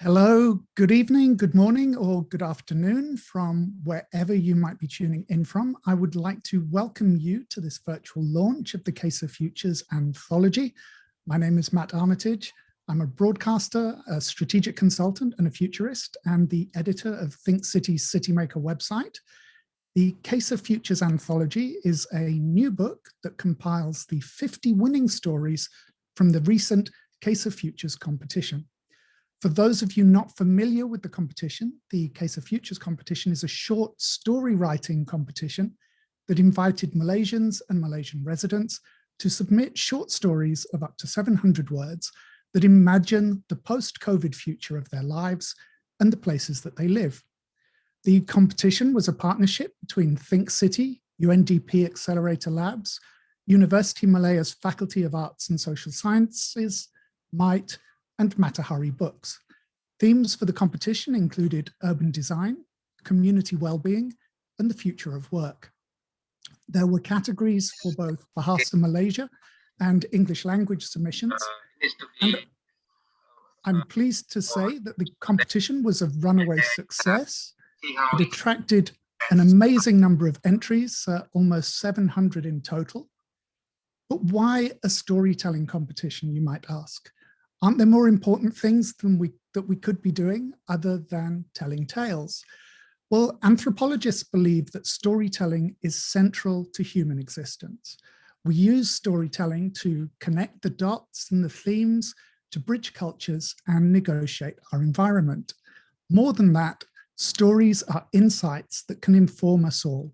Hello, good evening, good morning, or good afternoon from wherever you might be tuning in from. I would like to welcome you to this virtual launch of the KISAH Futures Anthology. My name is Matt Armitage. I'm a broadcaster, a strategic consultant, and a futurist, and the editor of Think City's Citymaker website. The KISAH Futures Anthology is a new book that compiles the 50 winning stories from the recent KISAH Futures competition. For those of you not familiar with the competition, the KISAH Futures Competition is a short story writing competition that invited Malaysians and Malaysian residents to submit short stories of up to 700 words that imagine the post-COVID future of their lives and the places that they live. The competition was a partnership between Think City, UNDP Accelerator Labs, Universiti Malaya's Faculty of Arts and Social Sciences, MITE, and Matahari Books. Themes for the competition included urban design, community well-being, and the future of work. There were categories for both Bahasa Malaysia and English language submissions. And I'm pleased to say that the competition was a runaway success. It attracted an amazing number of entries, almost 700 in total. But why a storytelling competition, you might ask? Aren't there more important things that we could be doing other than telling tales? Well, anthropologists believe that storytelling is central to human existence. We use storytelling to connect the dots and the themes, to bridge cultures and negotiate our environment. More than that, stories are insights that can inform us all.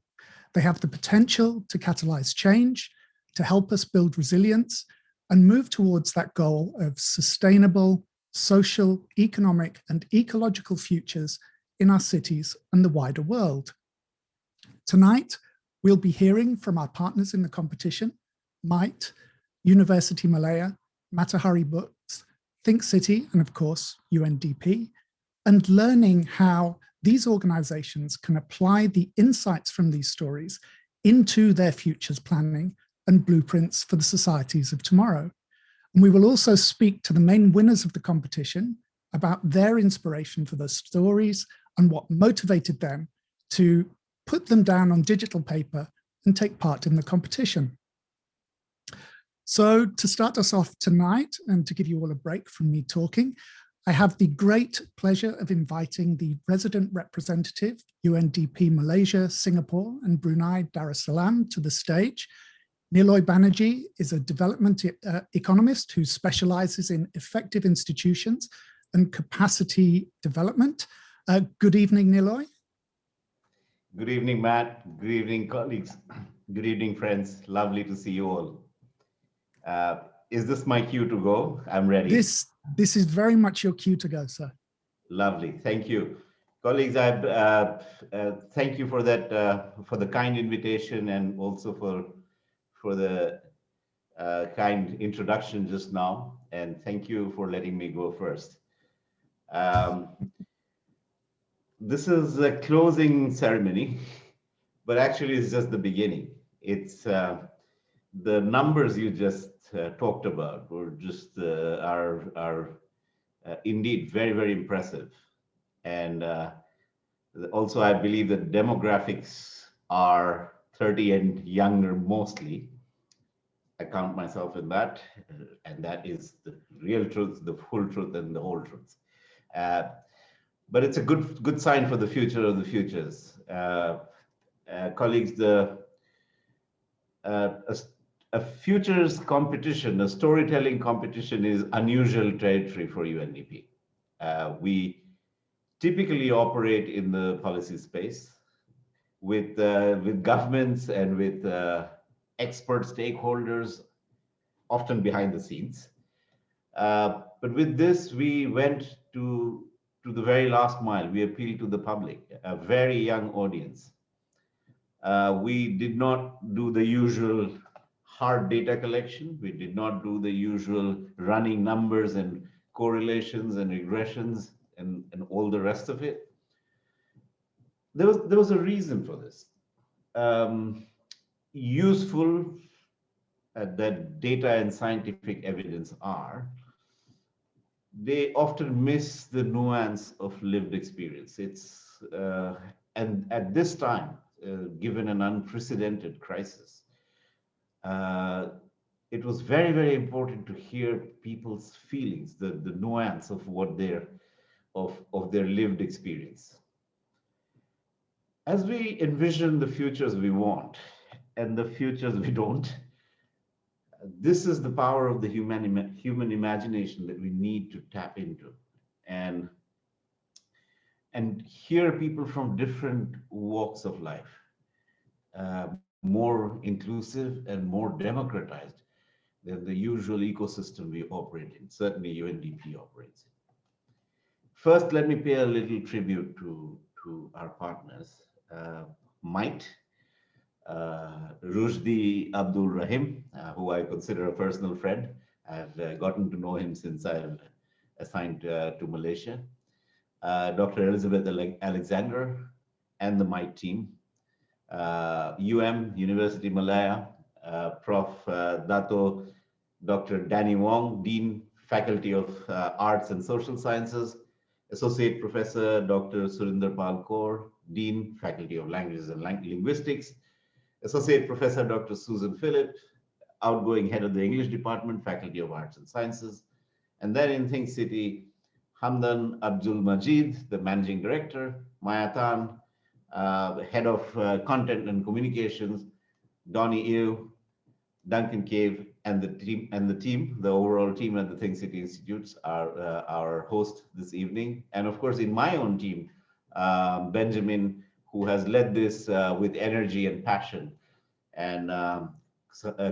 They have the potential to catalyze change, to help us build resilience, and move towards that goal of sustainable, social, economic, and ecological futures in our cities and the wider world. Tonight, we'll be hearing from our partners in the competition, MITE, Universiti Malaya, Matahari Books, Think City, and of course, UNDP, and learning how these organizations can apply the insights from these stories into their futures planning and blueprints for the societies of tomorrow. And we will also speak to the main winners of the competition about their inspiration for those stories and what motivated them to put them down on digital paper and take part in the competition. So to start us off tonight and to give you all a break from me talking, I have the great pleasure of inviting the resident representative, UNDP Malaysia, Singapore, and Brunei Darussalam to the stage. Niloy Banerjee is a development economist who specializes in effective institutions and capacity development. Good evening, Niloy. Good evening, Matt. Good evening, colleagues. Good evening, friends. Lovely to see you all. Is this my cue to go? I'm ready. This is very much your cue to go, sir. Lovely. Thank you. Colleagues, thank you for that, for the kind invitation and also for the kind introduction just now, and thank you for letting me go first. This is a closing ceremony, but actually it's just the beginning. It's the numbers you just talked about were just are indeed very, very impressive. And also I believe that demographics are 30 and younger mostly. I count myself in that, and that is the real truth, the full truth, and the whole truth. But it's a good sign for the future of the futures. Colleagues, a futures competition, a storytelling competition, is unusual territory for UNDP. We typically operate in the policy space with governments and with expert stakeholders, often behind the scenes. But with this, we went to the very last mile. We appealed to the public, a very young audience. We did not do the usual hard data collection. We did not do the usual running numbers and correlations and regressions and all the rest of it. There was a reason for this. Useful that data and scientific evidence are, they often miss the nuance of lived experience. And at this time, given an unprecedented crisis, uh, it was very, very important to hear people's feelings, the nuance of of their lived experience. As we envision the futures we want and the futures we don't, this is the power of the human imagination that we need to tap into and hear people from different walks of life, more inclusive and more democratized than the usual ecosystem we operate in, certainly UNDP operates in. First, let me pay a little tribute to our partners, MITE, Rushdie Abdul Rahim, who I consider a personal friend. I've gotten to know him since I've assigned to Malaysia. Dr. Elizabeth Alexander and the MITE team. University Malaya, Prof. Dato Dr. Danny Wong, Dean, Faculty of Arts and Social Sciences, Associate Professor Dr. Surinder Pal Kaur, Dean, Faculty of Languages and Linguistics, Associate Professor Dr. Susan Phillip, outgoing Head of the English Department, Faculty of Arts and Sciences. And then in Think City, Hamdan Abdul Majid, the Managing Director, Maya Tan, Head of Content and Communications, Donnie Ew, Duncan Cave, and the team, the overall team at the Think City Institutes are our host this evening. And of course, in my own team, Benjamin, who has led this with energy and passion and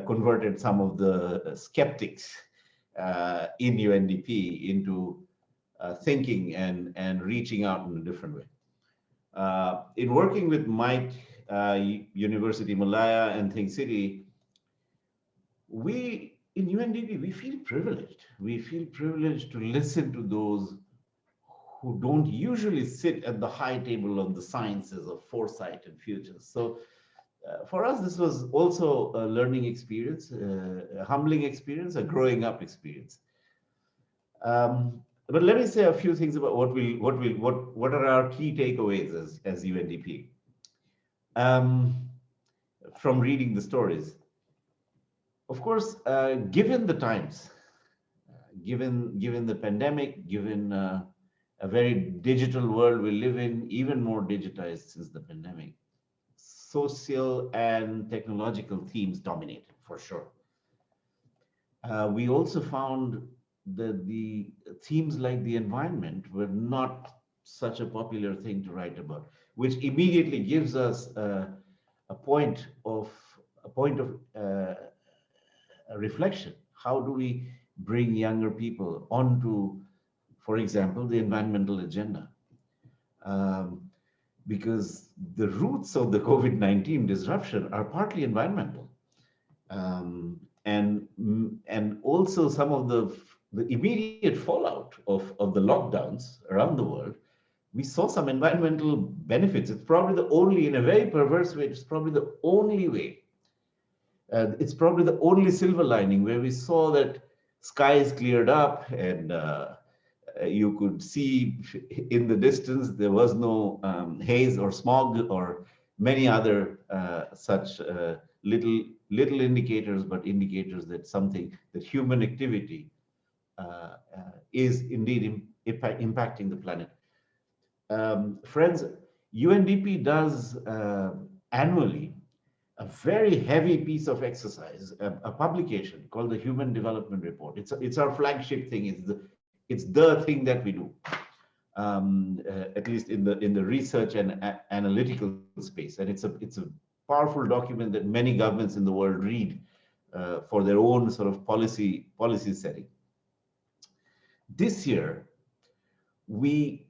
converted some of the skeptics in UNDP into thinking and reaching out in a different way. In working with MITE, University Malaya, and Think City, we in UNDP, we feel privileged. We feel privileged to listen to those who don't usually sit at the high table of the sciences of foresight and futures. So for us, this was also a learning experience, a humbling experience, a growing up experience. But let me say a few things about what are our key takeaways as UNDP from reading the stories. Of course, given the times, given the pandemic, given a very digital world we live in, even more digitized since the pandemic, social and technological themes dominate for sure. We also found that the themes like the environment were not such a popular thing to write about, which immediately gives us a point of reflection. How do we bring younger people onto, for example, the environmental agenda? Because the roots of the COVID-19 disruption are partly environmental. And also some of the immediate fallout of the lockdowns around the world, we saw some environmental benefits. It's probably the only, in a very perverse way, it's probably the only way. It's probably the only silver lining where we saw that skies cleared up and you could see in the distance there was no haze or smog or many other such little indicators, but indicators that that human activity is indeed impacting the planet. Friends, UNDP does annually a very heavy piece of exercise, a publication called the Human Development Report. It's our flagship thing. It's the thing that we do, at least in the research and analytical space. And it's a powerful document that many governments in the world read for their own sort of policy setting. This year, the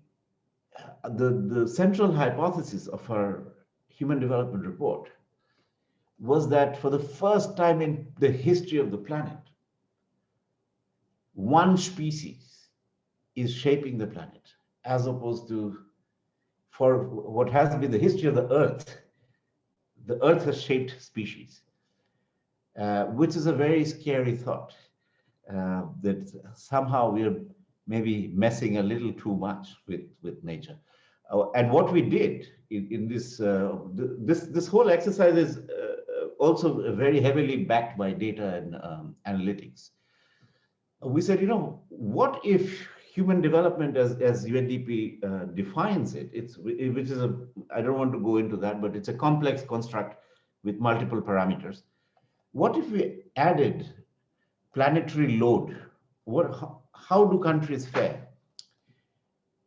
central hypothesis of our Human Development Report was that for the first time in the history of the planet, one species is shaping the planet, as opposed to for what has been the history of the Earth. The Earth has shaped species, which is a very scary thought, that somehow maybe messing a little too much with nature. And what we did in this, this whole exercise is also very heavily backed by data and analytics. We said, you know, what if human development as UNDP defines it, which is I don't want to go into that, but it's a complex construct with multiple parameters. What if we added planetary load? How do countries fare?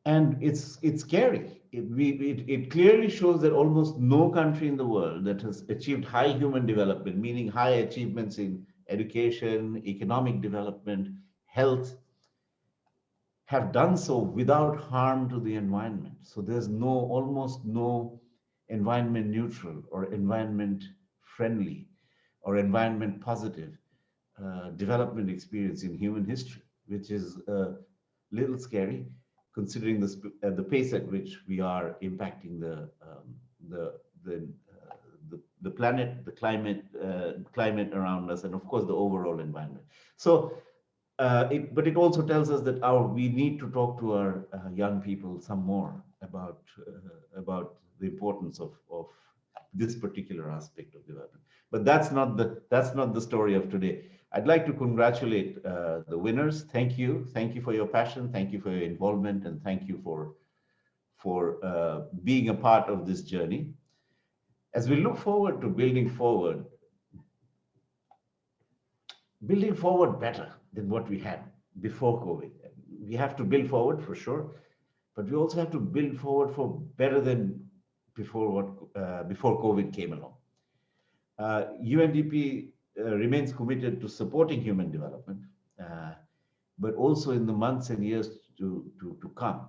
And it's scary. It clearly shows that almost no country in the world that has achieved high human development, meaning high achievements in education, economic development, health, have done so without harm to the environment. So there's almost no environment neutral or environment friendly or environment positive development experience in human history, which is a little scary, considering the pace at which we are impacting the planet, the climate around us, and of course the overall environment. So, but it also tells us that we need to talk to our young people some more about the importance of this particular aspect of development. But that's not the story of today. I'd like to congratulate the winners. Thank you for your passion, thank you for your involvement, and thank you for being a part of this journey. As we look forward to building forward better than what we had before COVID. We have to build forward for sure, but we also have to build forward for better than before COVID came along. UNDP remains committed to supporting human development, but also in the months and years to come,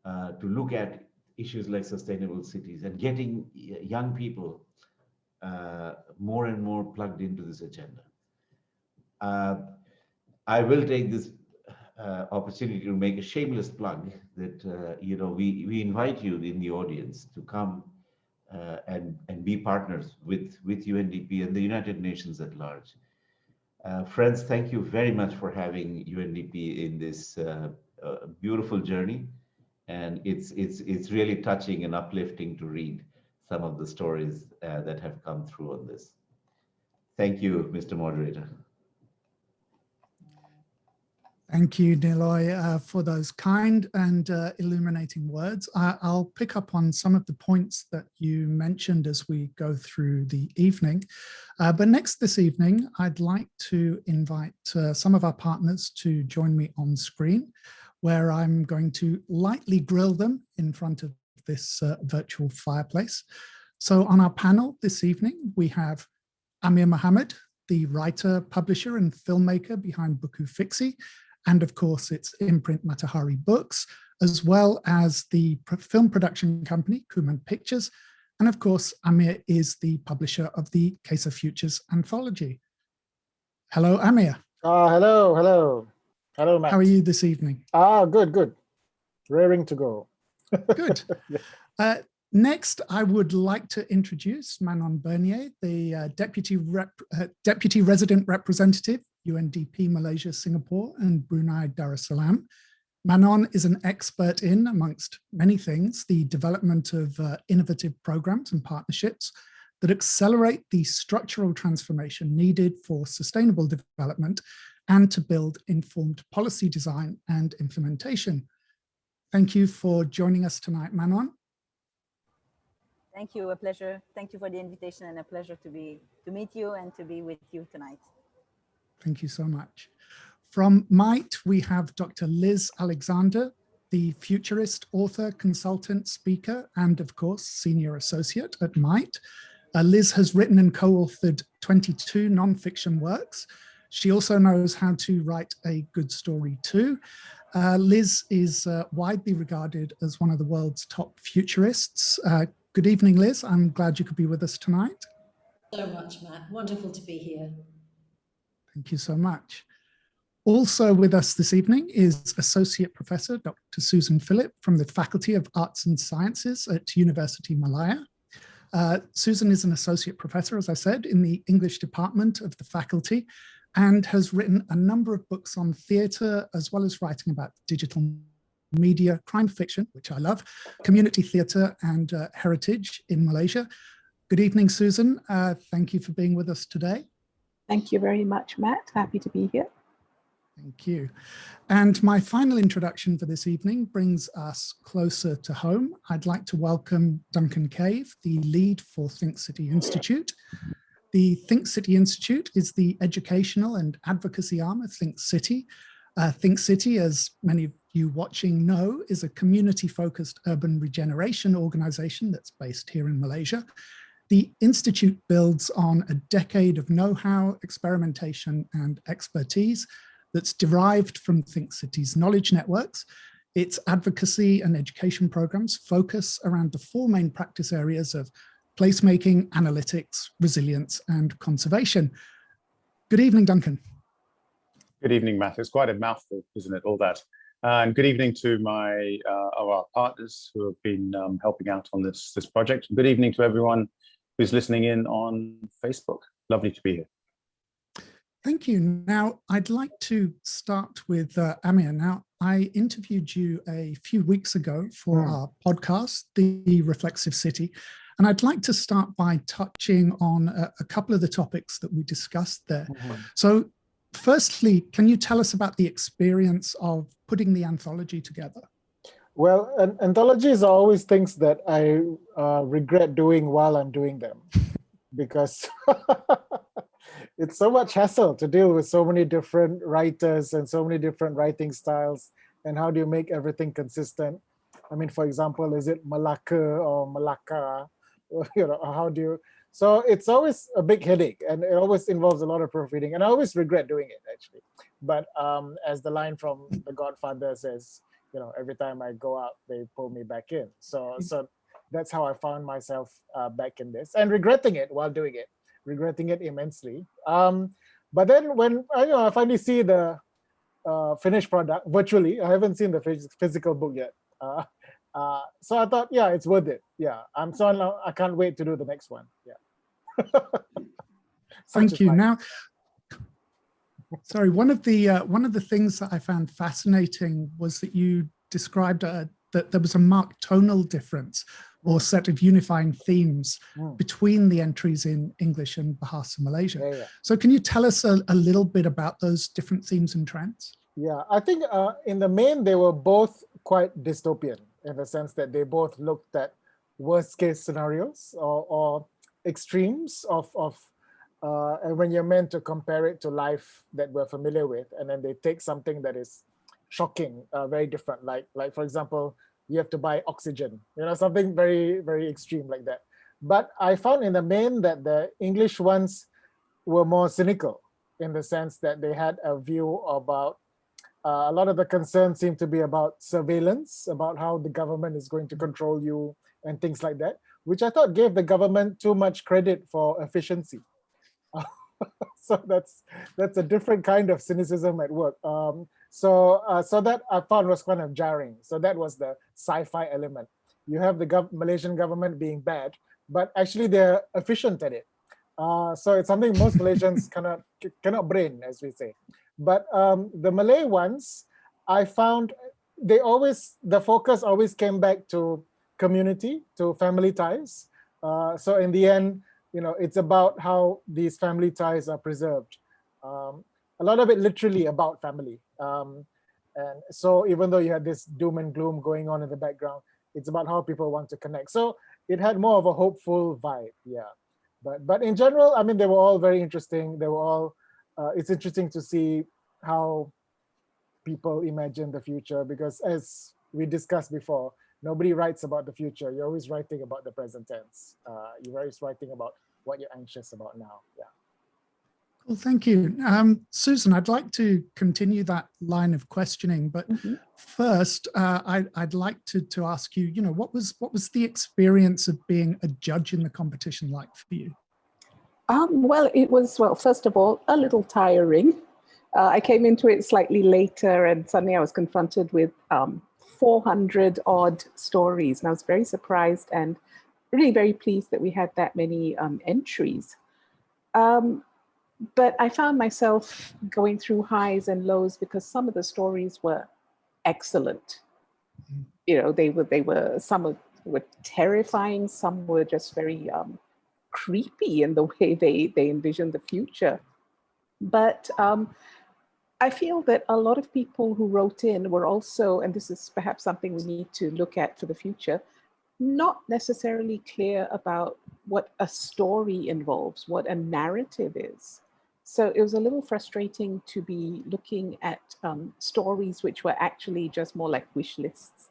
to look at issues like sustainable cities and getting young people more and more plugged into this agenda. I will take this opportunity to make a shameless plug that you know, we invite you in the audience to come and be partners with UNDP and the United Nations at large. Friends, thank you very much for having UNDP in this beautiful journey, and it's really touching and uplifting to read some of the stories that have come through on this. Thank you, Mr. Moderator. Thank you, Niloy, for those kind and illuminating words. I'll pick up on some of the points that you mentioned as we go through the evening. But next this evening, I'd like to invite some of our partners to join me on screen, where I'm going to lightly grill them in front of this virtual fireplace. So on our panel this evening, we have Amir Mohammed, the writer, publisher, and filmmaker behind Buku Fiksi, and of course its imprint Matahari Books, as well as the film production company Kuman Pictures. And of course, Amir is the publisher of the KISAH Futures Anthology. Hello, Amir. Hello, Matt. How are you this evening? Good. Raring to go. Good. Next, I would like to introduce Manon Bernier, the Deputy Resident Representative, UNDP Malaysia, Singapore, and Brunei Darussalam. Manon is an expert in, amongst many things, the development of innovative programs and partnerships that accelerate the structural transformation needed for sustainable development and to build informed policy design and implementation. Thank you for joining us tonight, Manon. Thank you, a pleasure. Thank you for the invitation, and a pleasure to meet you and to be with you tonight. Thank you so much. From MITE, we have Dr. Liz Alexander, the futurist, author, consultant, speaker, and of course, senior associate at MITE. Liz has written and co-authored 22 non-fiction works. She also knows how to write a good story too. Liz is widely regarded as one of the world's top futurists. Good evening, Liz. I'm glad you could be with us tonight. So much, Matt. Wonderful to be here. Thank you so much. Also with us this evening is Associate Professor Dr. Susan Phillip from the Faculty of Arts and Sciences at Universiti Malaya. Susan is an Associate Professor, as I said, in the English Department of the faculty, and has written a number of books on theatre, as well as writing about digital media, crime fiction, which I love, community theatre and heritage in Malaysia. Good evening, Susan. Thank you for being with us today. Thank you very much, Matt. Happy to be here. Thank you. And my final introduction for this evening brings us closer to home. I'd like to welcome Duncan Cave, the lead for Think City Institute. The Think City Institute is the educational and advocacy arm of Think City. Think City, as many of you watching know, is a community-focused urban regeneration organization that's based here in Malaysia. The Institute builds on a decade of know-how, experimentation, and expertise that's derived from Think City's knowledge networks. Its advocacy and education programs focus around the four main practice areas of placemaking, analytics, resilience, and conservation. Good evening, Duncan. Good evening, Matt. It's quite a mouthful, isn't it, all that? And good evening to our partners who have been helping out on this project. Good evening to everyone who's listening in on Facebook. Lovely to be here. Thank you. Now, I'd like to start with Amir. Now, I interviewed you a few weeks ago for our podcast, The Reflexive City, and I'd like to start by touching on a couple of the topics that we discussed there. So, firstly, can you tell us about the experience of putting the anthology together? Well, anthologies are always things that I regret doing while I'm doing them, because it's so much hassle to deal with so many different writers and so many different writing styles. And how do you make everything consistent? I mean, for example, is it Malacca or Malacca? You know, how do you? So it's always a big headache, and it always involves a lot of proofreading. And I always regret doing it, actually. But as the line from The Godfather says, you know, every time I go out, they pull me back in. So that's how I found myself back in this, and regretting it while doing it, regretting it immensely. But then when I finally see the finished product virtually, I haven't seen the physical book yet. So I thought, yeah, it's worth it. Yeah, I can't wait to do the next one. Yeah. Thank you. Now, sorry, one of the things that I found fascinating was that you described that there was a marked tonal difference or set of unifying themes between the entries in English and Bahasa Malaysia. Yeah. So can you tell us a little bit about those different themes and trends? Yeah, I think in the main, they were both quite dystopian in the sense that they both looked at worst case scenarios or extremes of and when you're meant to compare it to life that we're familiar with, and then they take something that is shocking, very different, like for example, you have to buy oxygen, something very, very extreme like that. But I found in the main that the English ones were more cynical in the sense that they had a view about a lot of the concerns seem to be about surveillance, about how the government is going to control you and things like that, which I thought gave the government too much credit for efficiency. So that's a different kind of cynicism at work. So that I found was kind of jarring. So that was the sci-fi element. You have the Malaysian government being bad, but actually they're efficient at it. So it's something most Malaysians cannot brain, as we say. But the Malay ones, I found the focus always came back to community, to family ties. So in the end, it's about how these family ties are preserved. A lot of it literally about family. And so even though you had this doom and gloom going on in the background, it's about how people want to connect. So it had more of a hopeful vibe, yeah. But in general, I mean, they were all very interesting. They were all, it's interesting to see how people imagine the future, because as we discussed before, nobody writes about the future. You're always writing about the present tense. You're always writing about what you're anxious about now, yeah. Well, thank you. Susan, I'd like to continue that line of questioning, but first, I'd like to ask you, what was the experience of being a judge in the competition like for you? Well, it was, first of all, a little tiring. I came into it slightly later, and suddenly I was confronted with 400 odd stories, and I was very surprised and really very pleased that we had that many entries. But I found myself going through highs and lows because some of the stories were excellent. You know, they were some were terrifying, some were just very creepy in the way they envisioned the future. But I feel that a lot of people who wrote in were also, and this is perhaps something we need to look at for the future, not necessarily clear about what a story involves, what a narrative is. So it was a little frustrating to be looking at stories which were actually just more like wish lists.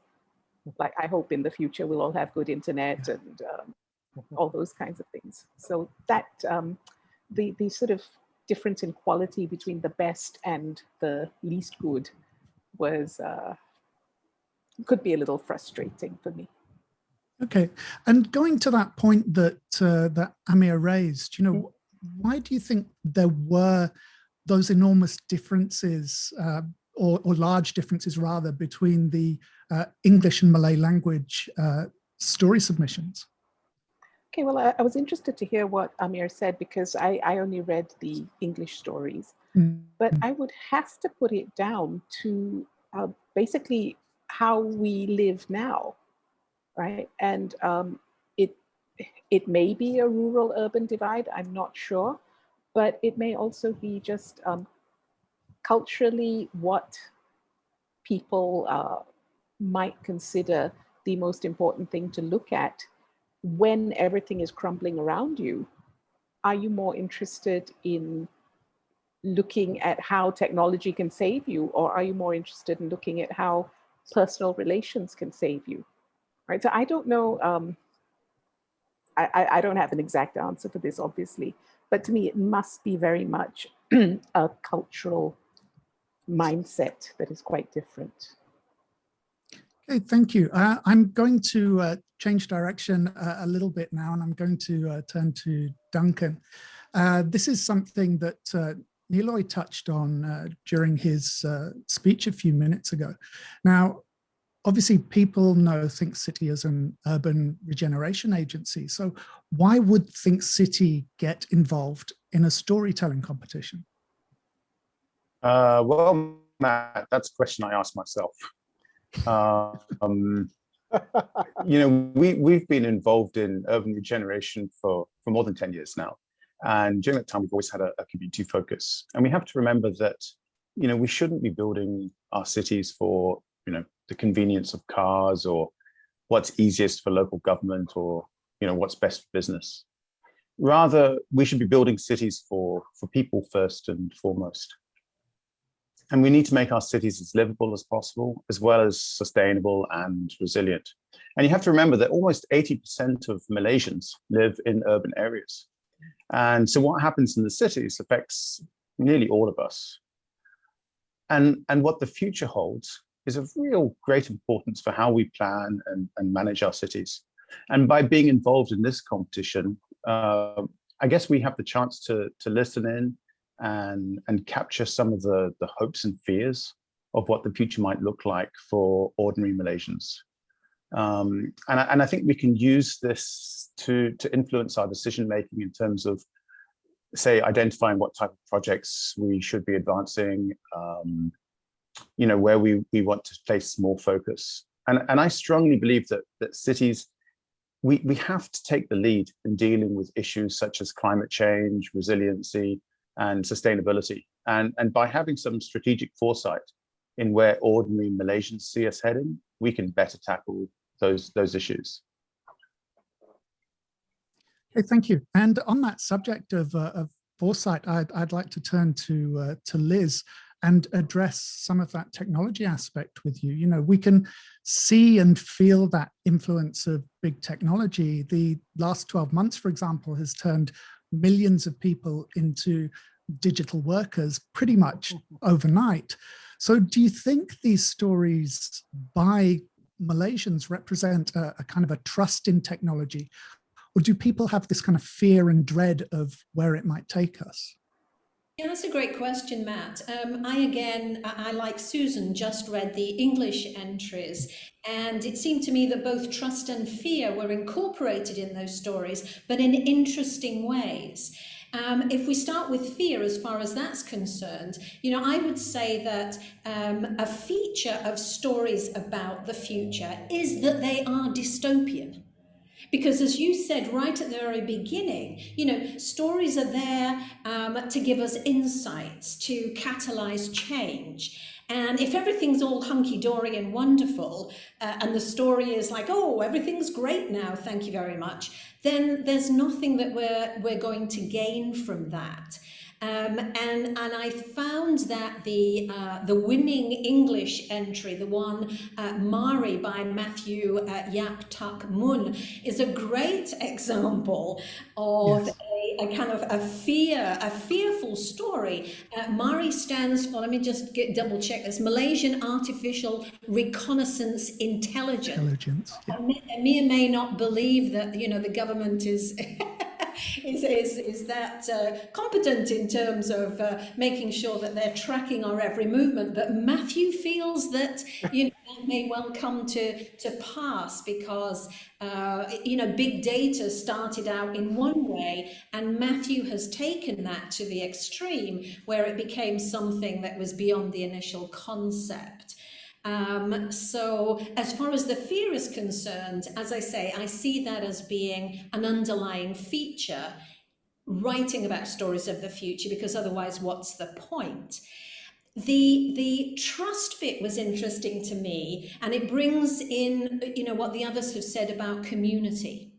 Like, I hope in the future we'll all have good internet and all those kinds of things. So that the sort of difference in quality between the best and the least good was could be a little frustrating for me. Okay, and going to that point that that Amir raised, you know, why do you think there were those enormous differences, or large differences rather, between the English and Malay language story submissions? Okay, well, I was interested to hear what Amir said because I only read the English stories, but I would have to put it down to basically how we live now, right? And it may be a rural-urban divide, I'm not sure, but it may also be just culturally what people might consider the most important thing to look at when everything is crumbling around you. Are you more interested in looking at how technology can save you, or are you more interested in looking at how personal relations can save you? Right. So I don't know. I don't have an exact answer for this, obviously, but to me, it must be very much a cultural mindset that is quite different. Okay, thank you. I'm going to change direction a little bit now, and I'm going to turn to Duncan. This is something that Niloy touched on during his speech a few minutes ago. Now, obviously, people know Think City as an urban regeneration agency. So why would Think City get involved in a storytelling competition? Well, Matt, that's a question I ask myself. You know, we've been involved in urban regeneration for more than 10 years now. And during that time, we've always had a community focus. And we have to remember that, you know, we shouldn't be building our cities for, you know, the convenience of cars or what's easiest for local government or, you know, what's best for business. Rather, we should be building cities for people first and foremost. And we need to make our cities as livable as possible, as well as sustainable and resilient. And you have to remember that almost 80% of Malaysians live in urban areas. And so what happens in the cities affects nearly all of us. And what the future holds is of real great importance for how we plan and manage our cities. And by being involved in this competition, I guess we have the chance to listen in and capture some of the hopes and fears of what the future might look like for ordinary Malaysians. And I think we can use this to influence our decision-making in terms of, say, identifying what type of projects we should be advancing, you know, where we want to place more focus. And I strongly believe that cities, we have to take the lead in dealing with issues such as climate change, resiliency, and sustainability. And by having some strategic foresight in where ordinary Malaysians see us heading, we can better tackle those issues. Okay, thank you. And on that subject of foresight, I'd like to turn to Liz and address some of that technology aspect with you. You know, we can see and feel that influence of big technology. The last 12 months, for example, has turned millions of people into digital workers pretty much overnight. So do you think these stories by Malaysians represent a kind of a trust in technology? Or do people have this kind of fear and dread of where it might take us? Yeah, that's a great question, Matt. I like Susan, just read the English entries, and it seemed to me that both trust and fear were incorporated in those stories, but in interesting ways. If we start with fear, as far as that's concerned, I would say that a feature of stories about the future is that they are dystopian. Because as you said right at the very beginning, stories are there to give us insights, to catalyze change. And if everything's all hunky-dory and wonderful, and the story is like, oh, everything's great now, thank you very much, then there's nothing that we're going to gain from that. And I found that the winning English entry, the one Mari by Matthew Yap Tak Mun, is a great example of a kind of a fearful story. Mari stands for, let me just double check this, Malaysian Artificial Reconnaissance Intelligence. Yeah. Amir may not believe that the government is is that competent in terms of making sure that they're tracking our every movement, but Matthew feels that that may well come to pass because big data started out in one way, and Matthew has taken that to the extreme where it became something that was beyond the initial concept. So as far as the fear is concerned, as I say, I see that as being an underlying feature, writing about stories of the future, because otherwise what's the point? The trust bit was interesting to me, and it brings in what the others have said about community,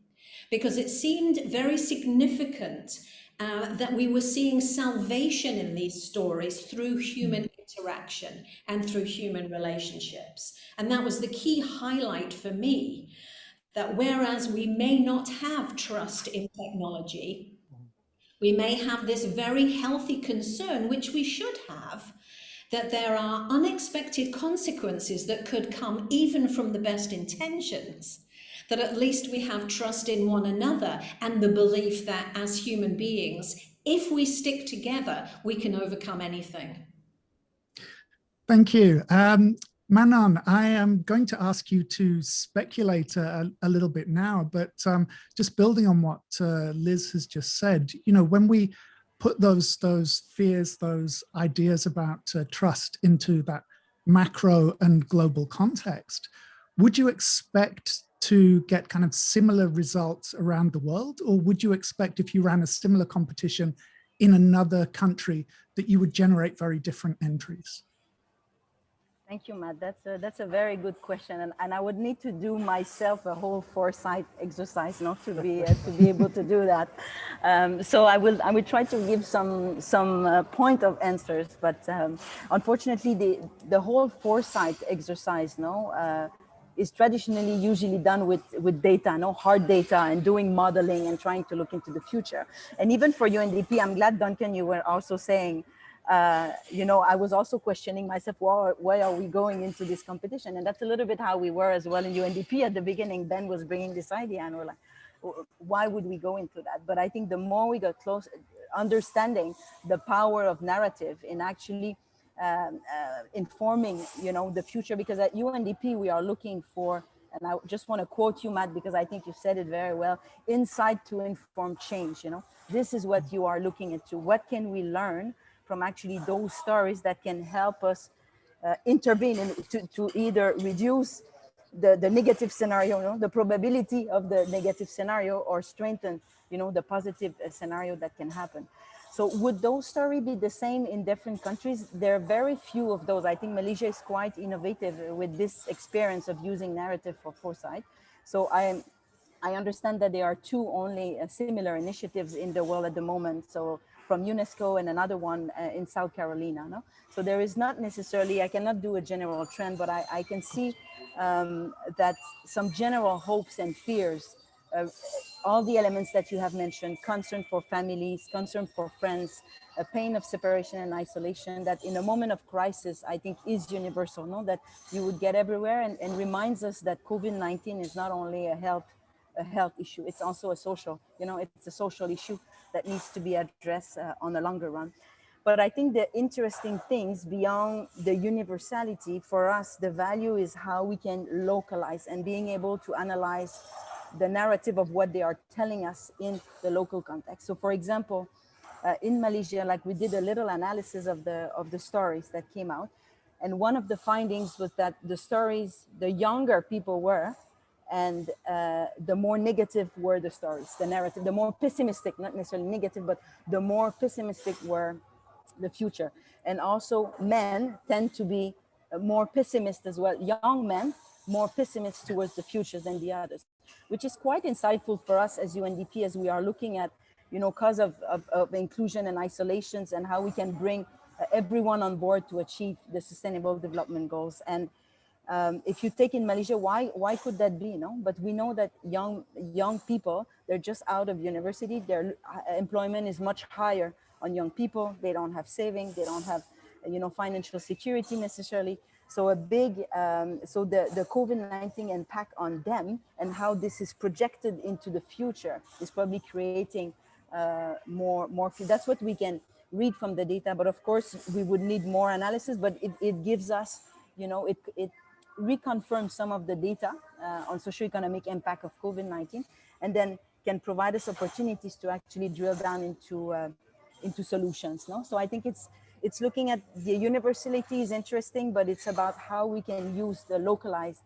because it seemed very significant that we were seeing salvation in these stories through human interaction and through human relationships. And that was the key highlight for me, that whereas we may not have trust in technology, we may have this very healthy concern, which we should have, that there are unexpected consequences that could come even from the best intentions, that at least we have trust in one another and the belief that as human beings, if we stick together, we can overcome anything. Thank you. Manon, I am going to ask you to speculate a little bit now, but just building on what Liz has just said, when we put those fears, those ideas about trust into that macro and global context, would you expect to get kind of similar results around the world? Or would you expect, if you ran a similar competition in another country, that you would generate very different entries? Thank you, Matt. That's a very good question, and I would need to do myself a whole foresight exercise, not to be able to do that. So I will try to give some point of answers, but unfortunately, the whole foresight exercise, is traditionally usually done with data, hard data, and doing modeling and trying to look into the future. And even for UNDP, I'm glad, Duncan, you were also saying, I was also questioning myself, why are we going into this competition? And that's a little bit how we were as well in UNDP at the beginning. Ben was bringing this idea, and we're like, why would we go into that? But I think the more we got close, understanding the power of narrative in actually informing, the future, because at UNDP we are looking for, and I just want to quote you, Matt, because I think you said it very well, insight to inform change. This is what you are looking into. What can we learn from actually those stories that can help us intervene to either reduce the negative scenario, the probability of the negative scenario, or strengthen, the positive scenario that can happen. So would those stories be the same in different countries? There are very few of those. I think Malaysia is quite innovative with this experience of using narrative for foresight. So I understand that there are two only similar initiatives in the world at the moment. So from UNESCO and another one in South Carolina. So there is not necessarily, I cannot do a general trend, but I can see that some general hopes and fears, all the elements that you have mentioned, concern for families, concern for friends, a pain of separation and isolation, that in a moment of crisis, I think is universal, that you would get everywhere, and reminds us that COVID-19 is not only a health issue, it's also a social, it's a social issue that needs to be addressed on the longer run. But I think the interesting things beyond the universality for us, the value is how we can localize and being able to analyze the narrative of what they are telling us in the local context. So for example, in Malaysia, like we did a little analysis of the stories that came out. And one of the findings was that the stories, the younger people were, and the more negative were the stories, the narrative, the more pessimistic, not necessarily negative, but the more pessimistic were the future. And also men tend to be more pessimist as well. Young men, more pessimist towards the future than the others, which is quite insightful for us as UNDP, as we are looking at, cause of inclusion and isolations, and how we can bring everyone on board to achieve the Sustainable Development Goals. And if you take in Malaysia, why could that be? But we know that young people, they're just out of university, their employment is much higher on young people. They don't have savings, they don't have financial security necessarily. So so the COVID-19 impact on them and how this is projected into the future is probably creating more. That's what we can read from the data. But of course, we would need more analysis. But it gives us, it reconfirms some of the data on socioeconomic impact of COVID-19, and then can provide us opportunities to actually drill down into solutions. So I think it's looking at the universality is interesting, but it's about how we can use the localized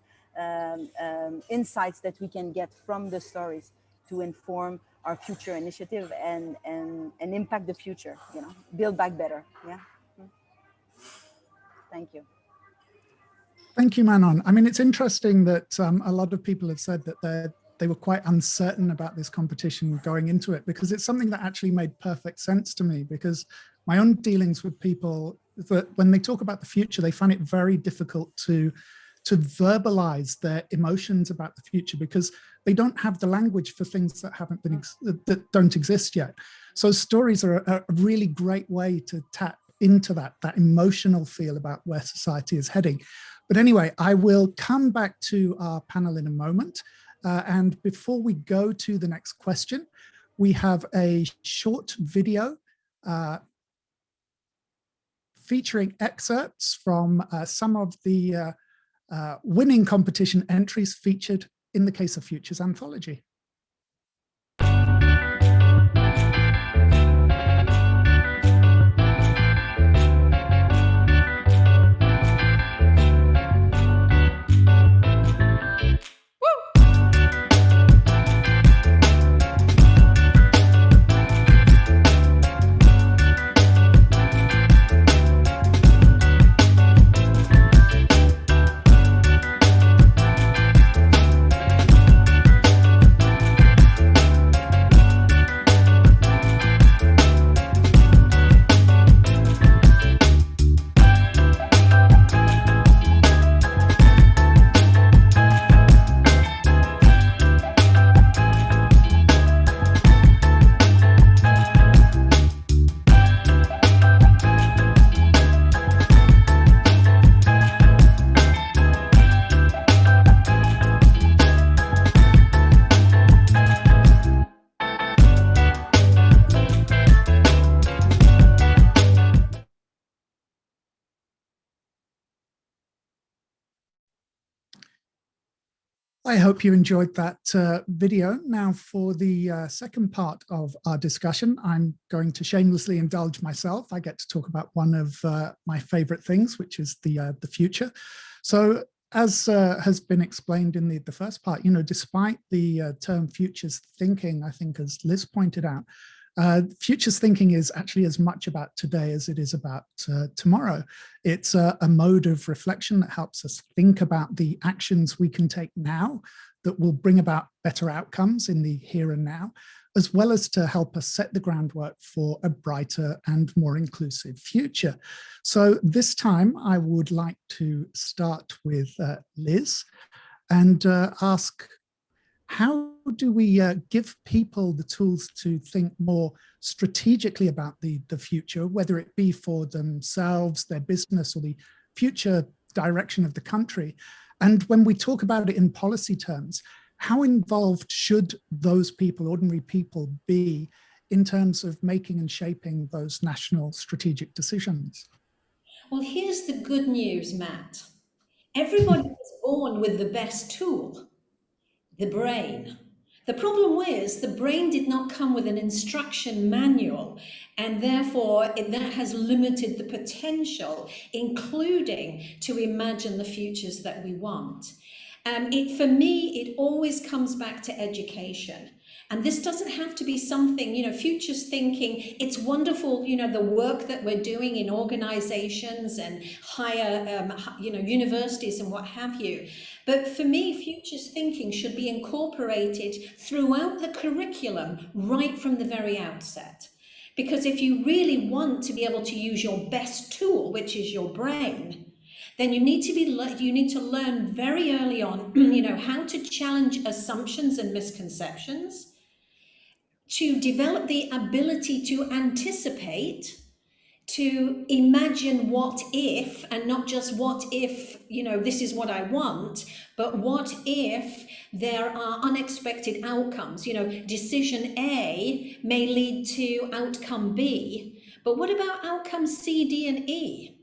insights that we can get from the stories to inform our future initiative and impact the future, build back better. Yeah. Thank you. Thank you, Manon. I mean, it's interesting that a lot of people have said that they were quite uncertain about this competition going into it, because it's something that actually made perfect sense to me, because my own dealings with people, that when they talk about the future, they find it very difficult to verbalize their emotions about the future, because they don't have the language for things that haven't been that don't exist yet. So stories are a really great way to tap into that emotional feel about where society is heading. But anyway, I will come back to our panel in a moment. And before we go to the next question, we have a short video featuring excerpts from some of the winning competition entries featured in the KISAH Futures anthology. I hope you enjoyed that video. Now, for the second part of our discussion, I'm going to shamelessly indulge myself. I get to talk about one of my favorite things, which is the future. So as has been explained in the first part, despite the term futures thinking, I think as Liz pointed out, futures thinking is actually as much about today as it is about tomorrow. It's a mode of reflection that helps us think about the actions we can take now that will bring about better outcomes in the here and now, as well as to help us set the groundwork for a brighter and more inclusive future. So this time I would like to start with Liz and ask, how do we give people the tools to think more strategically about the future, whether it be for themselves, their business, or the future direction of the country? And when we talk about it in policy terms, how involved should those people, ordinary people, be in terms of making and shaping those national strategic decisions? Well, here's the good news, Matt. Everybody is born with the best tool, the brain. The problem was the brain did not come with an instruction manual, and therefore that has limited the potential, including to imagine the futures that we want. For me, it always comes back to education. And this doesn't have to be something, futures thinking. It's wonderful, the work that we're doing in organizations and higher, universities and what have you. But for me, futures thinking should be incorporated throughout the curriculum right from the very outset. Because if you really want to be able to use your best tool, which is your brain, then you need to learn very early on, how to challenge assumptions and misconceptions, to develop the ability to anticipate, to imagine what if, and not just what if, this is what I want, but what if there are unexpected outcomes. Decision A may lead to outcome B, but what about outcomes C, D, and E?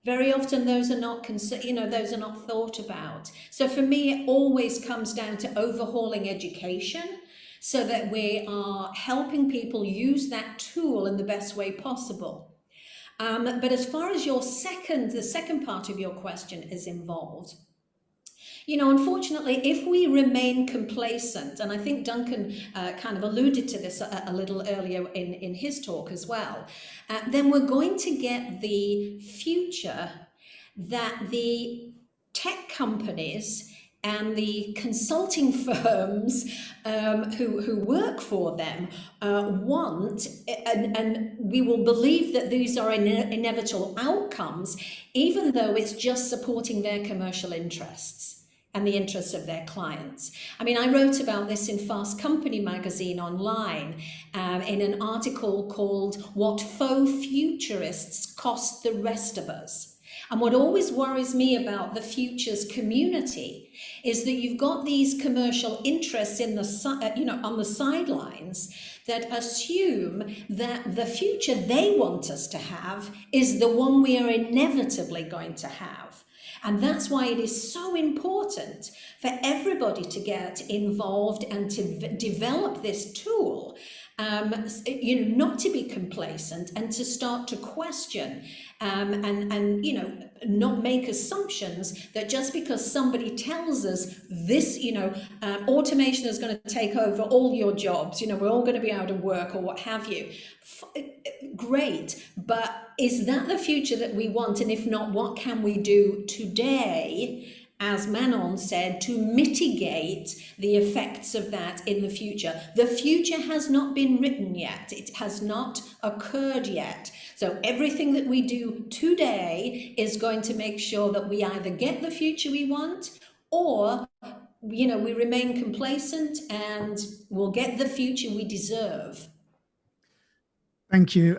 Very often those are not those are not thought about. So for me, it always comes down to overhauling education so that we are helping people use that tool in the best way possible. But as far as the second part of your question is involved, unfortunately, if we remain complacent, and I think Duncan kind of alluded to this a little earlier in his talk as well, then we're going to get the future that the tech companies and the consulting firms who work for them want, and we will believe that these are inevitable outcomes, even though it's just supporting their commercial interests and the interests of their clients. I mean, I wrote about this in Fast Company magazine online in an article called "What Faux Futurists Cost the Rest of Us." And what always worries me about the futures community is that you've got these commercial interests in the on the sidelines that assume that the future they want us to have is the one we are inevitably going to have. And that's why it is so important for everybody to get involved and to develop this tool, not to be complacent and to start to question and not make assumptions that just because somebody tells us this, automation is going to take over all your jobs, we're all going to be out of work or what have you. Great, but is that the future that we want? And if not, what can we do today, as Manon said, to mitigate the effects of that in the future? The future has not been written yet. It has not occurred yet. So everything that we do today is going to make sure that we either get the future we want, or we remain complacent and we'll get the future we deserve. Thank you.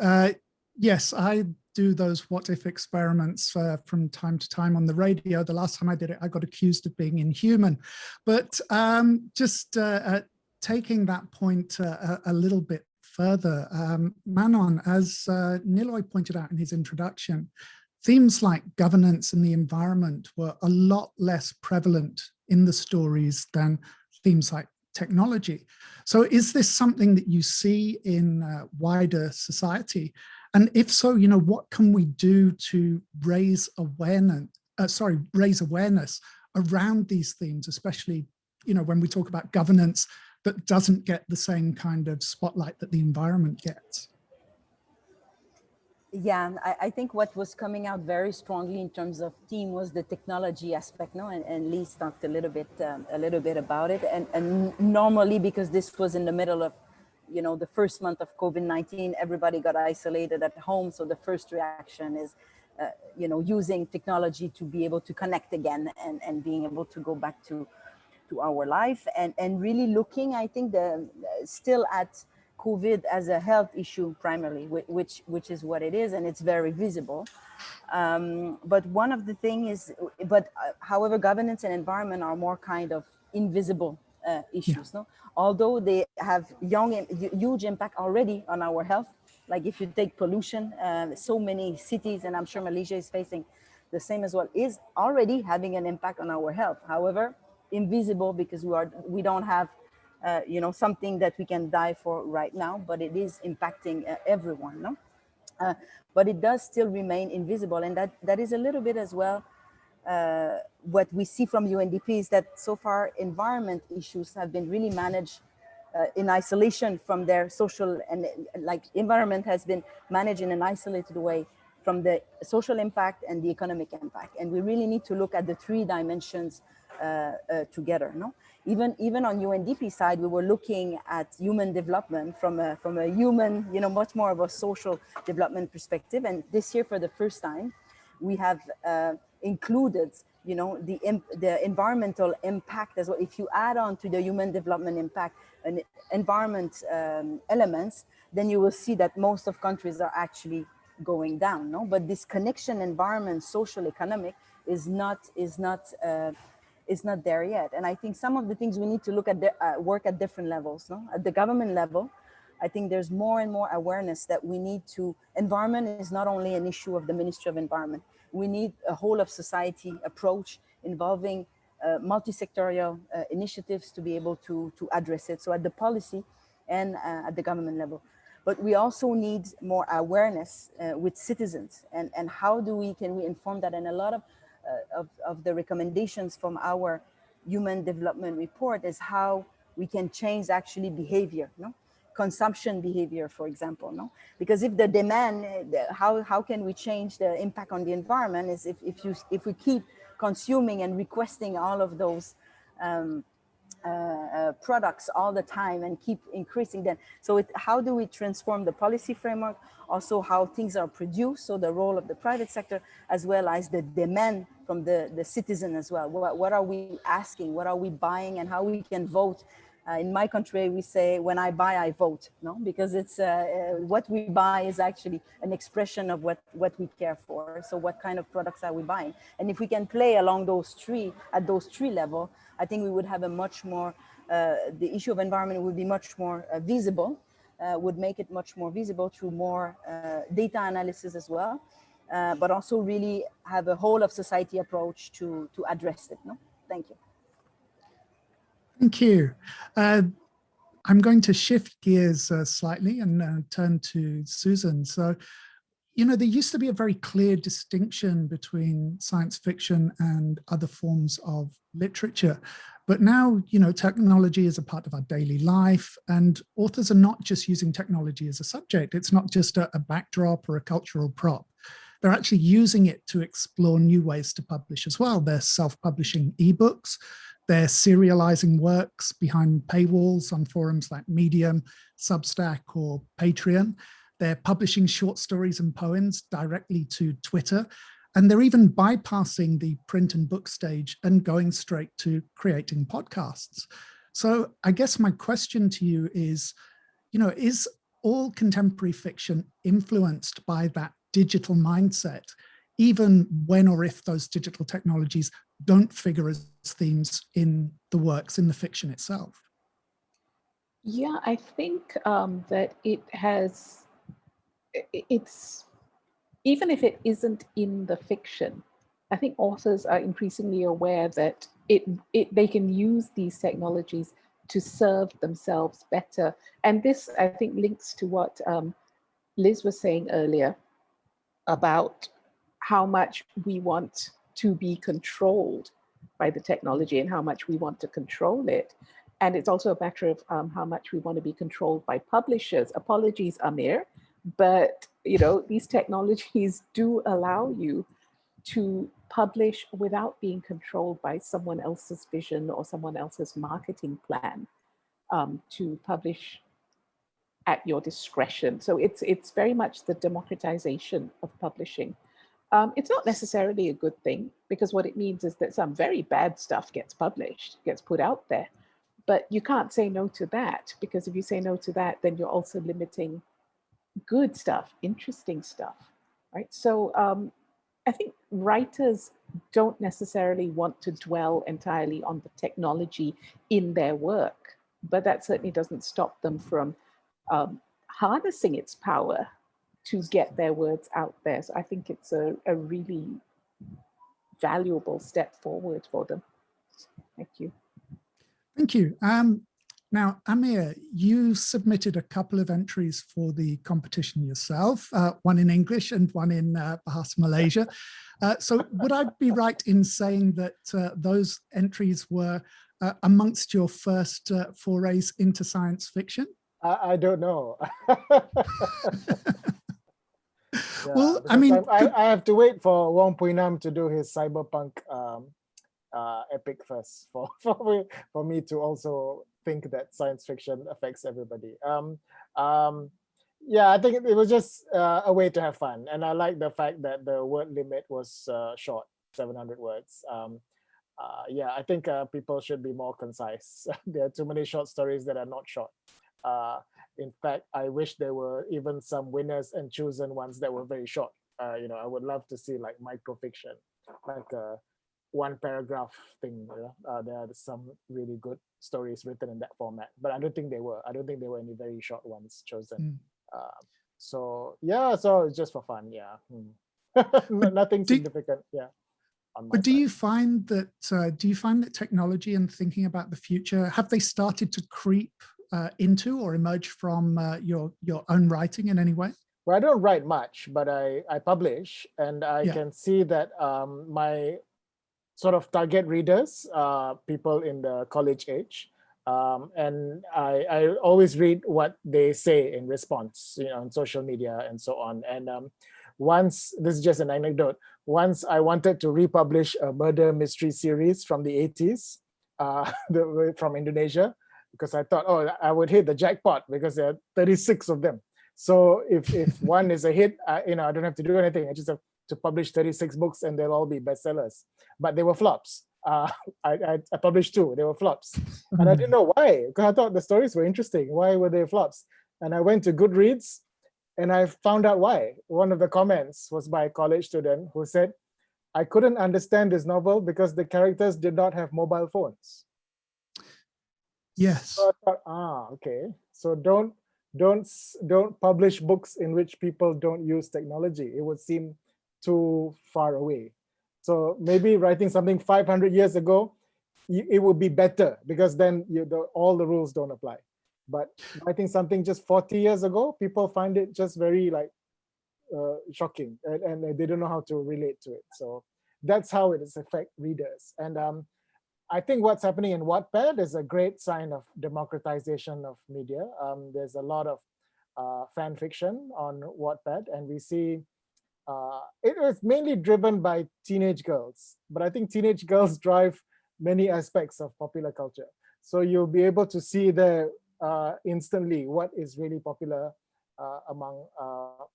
Yes, I do those what if experiments from time to time on the radio. The last time I did it, I got accused of being inhuman. But just taking that point a little bit further, Manon, as Niloy pointed out in his introduction, themes like governance and the environment were a lot less prevalent in the stories than themes like technology. So is this something that you see in wider society? And if so, what can we do to raise awareness around these themes, especially, when we talk about governance that doesn't get the same kind of spotlight that the environment gets? Yeah, I think what was coming out very strongly in terms of theme was the technology aspect, and Lise talked a little bit about it. And normally, because this was in the middle of, the first month of COVID-19, everybody got isolated at home. So the first reaction is, using technology to be able to connect again and being able to go back to our life and really looking, I think, still at COVID as a health issue primarily, which is what it is, and it's very visible. But one of the things is, however, governance and environment are more kind of invisible issues, no? Although they have huge impact already on our health. Like if you take pollution, so many cities, and I'm sure Malaysia is facing the same as well, is already having an impact on our health. However, invisible because we don't have you know, something that we can die for right now, but it is impacting everyone, no? But it does still remain invisible, and that is a little bit as well what we see from UNDP is that so far environment issues have been really managed in isolation from their social, and like environment has been managed in an isolated way from the social impact and the economic impact. And we really need to look at the three dimensions together, no? Even on UNDP side, we were looking at human development from a human, you know, much more of a social development perspective. And this year, for the first time, we have included, you know, the environmental impact as well. If you add on to the human development impact and environment elements, then you will see that most of countries are actually going down, no? But this connection, environment, social, economic, is not there yet. And I think some of the things we need to look at work at different levels, no? At the government level, I think there's more and more awareness that we need to, environment is not only an issue of the Ministry of Environment. We need a whole of society approach involving multi-sectorial initiatives to be able to address it. So at the policy and at the government level. But we also need more awareness with citizens, and how can we inform that? And a lot of the recommendations from our human development report is how we can change actually behavior, no? Consumption behavior, for example, no? Because if the demand, how can we change the impact on the environment is if we keep consuming and requesting all of those products all the time and keep increasing them. So how do we transform the policy framework, also how things are produced, so the role of the private sector, as well as the demand from the citizen as well. What are we asking, what are we buying, and how we can vote. In my country, we say, when I buy, I vote, no? Because it's what we buy is actually an expression of what we care for. So what kind of products are we buying? And if we can play along those three, at those three levels, I think we would have a much more, the issue of environment would be much more visible, would make it much more visible through more data analysis as well, but also really have a whole of society approach to address it, no? Thank you. Thank you. I'm going to shift gears slightly and turn to Susan. So, you know, there used to be a very clear distinction between science fiction and other forms of literature. But now, you know, technology is a part of our daily life, and authors are not just using technology as a subject. It's not just a backdrop or a cultural prop. They're actually using it to explore new ways to publish as well. They're self-publishing ebooks. They're serializing works behind paywalls on forums like Medium, Substack, or Patreon. They're publishing short stories and poems directly to Twitter. And they're even bypassing the print and book stage and going straight to creating podcasts. So I guess my question to you is, you know, is all contemporary fiction influenced by that digital mindset, even when or if those digital technologies don't figure as themes in the works, in the fiction itself? Yeah, I think that it's, even if it isn't in the fiction, I think authors are increasingly aware that they can use these technologies to serve themselves better. And this, I think, links to what Liz was saying earlier about how much we want to be controlled by the technology and how much we want to control it. And it's also a matter of how much we want to be controlled by publishers. Apologies, Amir, but you know, these technologies do allow you to publish without being controlled by someone else's vision or someone else's marketing plan, to publish at your discretion. So it's very much the democratization of publishing. It's not necessarily a good thing, because what it means is that some very bad stuff gets published, gets put out there. But you can't say no to that, because if you say no to that, then you're also limiting good stuff, interesting stuff, right? So I think writers don't necessarily want to dwell entirely on the technology in their work, but that certainly doesn't stop them from harnessing its power to get their words out there. So I think it's a really valuable step forward for them. Thank you. Thank you. Now, Amir, you submitted a couple of entries for the competition yourself, one in English and one in Bahasa Malaysia. So would I be right in saying that those entries were amongst your first forays into science fiction? I don't know. Yeah, well, I mean, I have to wait for Wong Puinam to do his cyberpunk epic first for me to also think that science fiction affects everybody. Yeah, I think it was just a way to have fun, and I like the fact that the word limit was short, 700 words. Yeah, I think people should be more concise. There are too many short stories that are not short. In fact, I wish there were even some winners and chosen ones that were very short. You know, I would love to see like microfiction, like a one paragraph thing. You know? There are some really good stories written in that format, but I don't think they were. I don't think there were any very short ones chosen. So yeah, so it's just for fun. Yeah, nothing significant. Yeah. But do you find that technology and thinking about the future, have they started to creep into or emerge from your own writing in any way? Well, I don't write much, but I publish, and I can see that my sort of target readers are people in the college age, and I always read what they say in response, you know, on social media and so on. And once, this is just an anecdote, once I wanted to republish a murder mystery series from the 80s from Indonesia, because I thought, oh, I would hit the jackpot because there are 36 of them. So if one is a hit, you know, I don't have to do anything. I just have to publish 36 books and they'll all be bestsellers. But they were flops. I published 2, they were flops. And I didn't know why, because I thought the stories were interesting. Why were they flops? And I went to Goodreads and I found out why. One of the comments was by a college student who said, I couldn't understand this novel because the characters did not have mobile phones. Yes. So I thought, okay. So don't publish books in which people don't use technology. It would seem too far away. So maybe writing something 500 years ago, it would be better because then all the rules don't apply. But writing something just 40 years ago, people find it just very like shocking, and they don't know how to relate to it. So that's how it affects readers. And I think what's happening in Wattpad is a great sign of democratization of media. There's a lot of fan fiction on Wattpad, and we see it is mainly driven by teenage girls, but I think teenage girls drive many aspects of popular culture. So you'll be able to see there instantly what is really popular among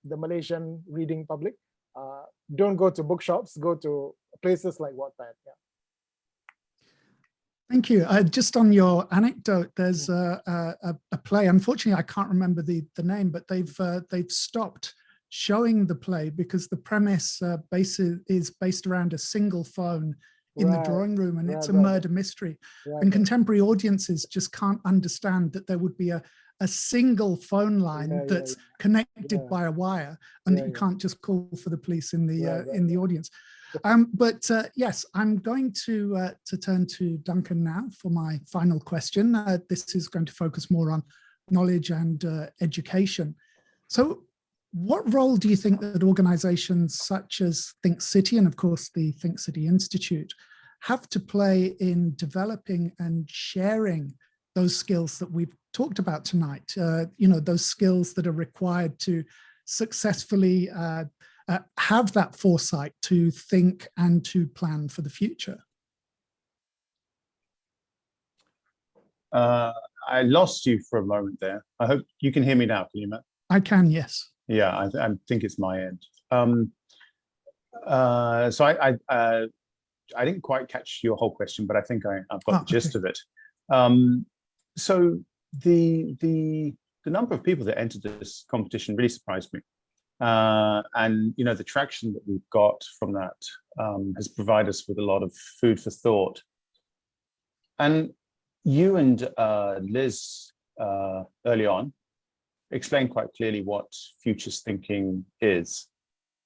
the Malaysian reading public. Don't go to bookshops, go to places like Wattpad. Yeah. Thank you. Just on your anecdote, there's a play. Unfortunately, I can't remember the name, but they've stopped showing the play because the premise is based around a single phone in the drawing room, and it's a murder mystery. And contemporary audiences just can't understand that there would be a single phone line that's connected by a wire, and that you can't just call for the police in the audience. But yes, I'm going to turn to Duncan now for my final question. This is going to focus more on knowledge and education. So what role do you think that organizations such as Think City and of course the Think City Institute have to play in developing and sharing those skills that we've talked about tonight? You know, those skills that are required to successfully have that foresight to think and to plan for the future? I lost you for a moment there. I hope you can hear me now. Can you, Matt? I can, yes. Yeah, I think it's my end. So I didn't quite catch your whole question, but I think I've got the gist of it. So the number of people that entered this competition really surprised me. And you know, the traction that we've got from that has provided us with a lot of food for thought. And you and Liz early on explained quite clearly what futures thinking is.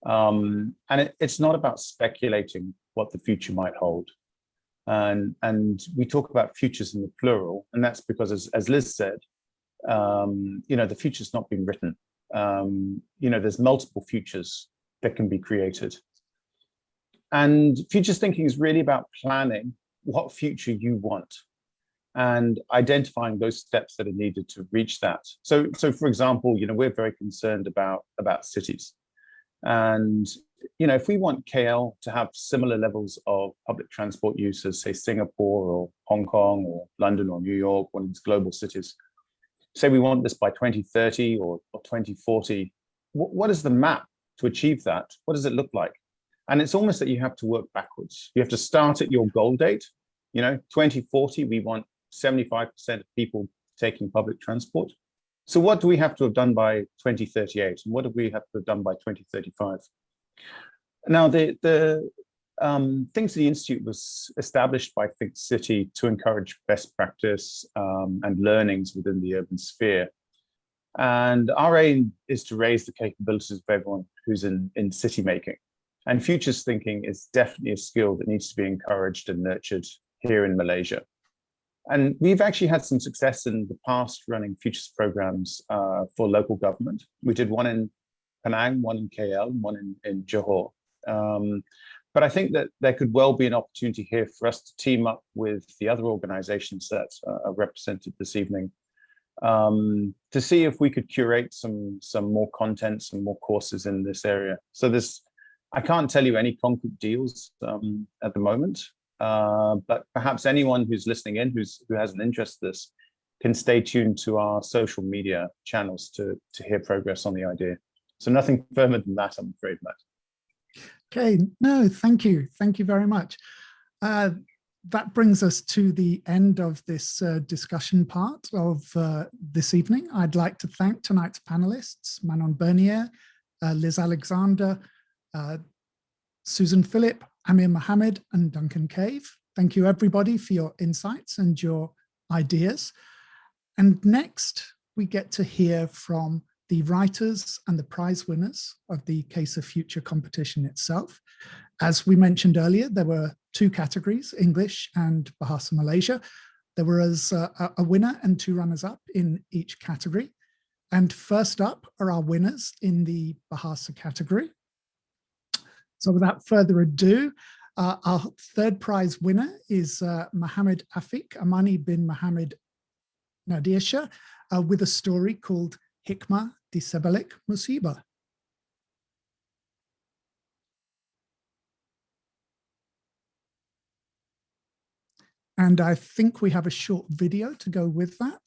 And it's not about speculating what the future might hold. And we talk about futures in the plural, and that's because, as Liz said, the future's not been written. There's multiple futures that can be created. And futures thinking is really about planning what future you want and identifying those steps that are needed to reach that. So for example, we're very concerned about cities. And, if we want KL to have similar levels of public transport use as, say, Singapore or Hong Kong or London or New York, one of these global cities, say we want this by 2030 or 2040, what is the map to achieve that? What does it look like? And it's almost that you have to work backwards. You have to start at your goal date. 2040, we want 75% of people taking public transport. So what do we have to have done by 2038? And what do we have to have done by 2035? Now, the Think City Institute was established by Think City to encourage best practice and learnings within the urban sphere. And our aim is to raise the capabilities of everyone who's in city making. And futures thinking is definitely a skill that needs to be encouraged and nurtured here in Malaysia. And we've actually had some success in the past running futures programs for local government. We did one in Penang, one in KL, and one in Johor. But I think that there could well be an opportunity here for us to team up with the other organizations that are represented this evening to see if we could curate some more content, some more courses in this area. So I can't tell you any concrete deals at the moment, but perhaps anyone who's listening in who has an interest in this can stay tuned to our social media channels to hear progress on the idea. So nothing firmer than that, I'm afraid, Matt. Okay, no, thank you. Thank you very much. That brings us to the end of this discussion part of this evening. I'd like to thank tonight's panelists, Manon Bernier, Liz Alexander, Susan Phillip, Amir Mohammed, and Duncan Cave. Thank you everybody for your insights and your ideas. And next we get to hear from the writers and the prize winners of the KISAH Future competition itself. As we mentioned earlier, there were two categories, English and Bahasa Malaysia. There was a winner and two runners-up in each category. And first up are our winners in the Bahasa category. So without further ado, our third prize winner is Muhammad Afiq Amani bin Muhammad Nadirsha with a story called Hikmah di Sebalik Musibah. And I think we have a short video to go with that.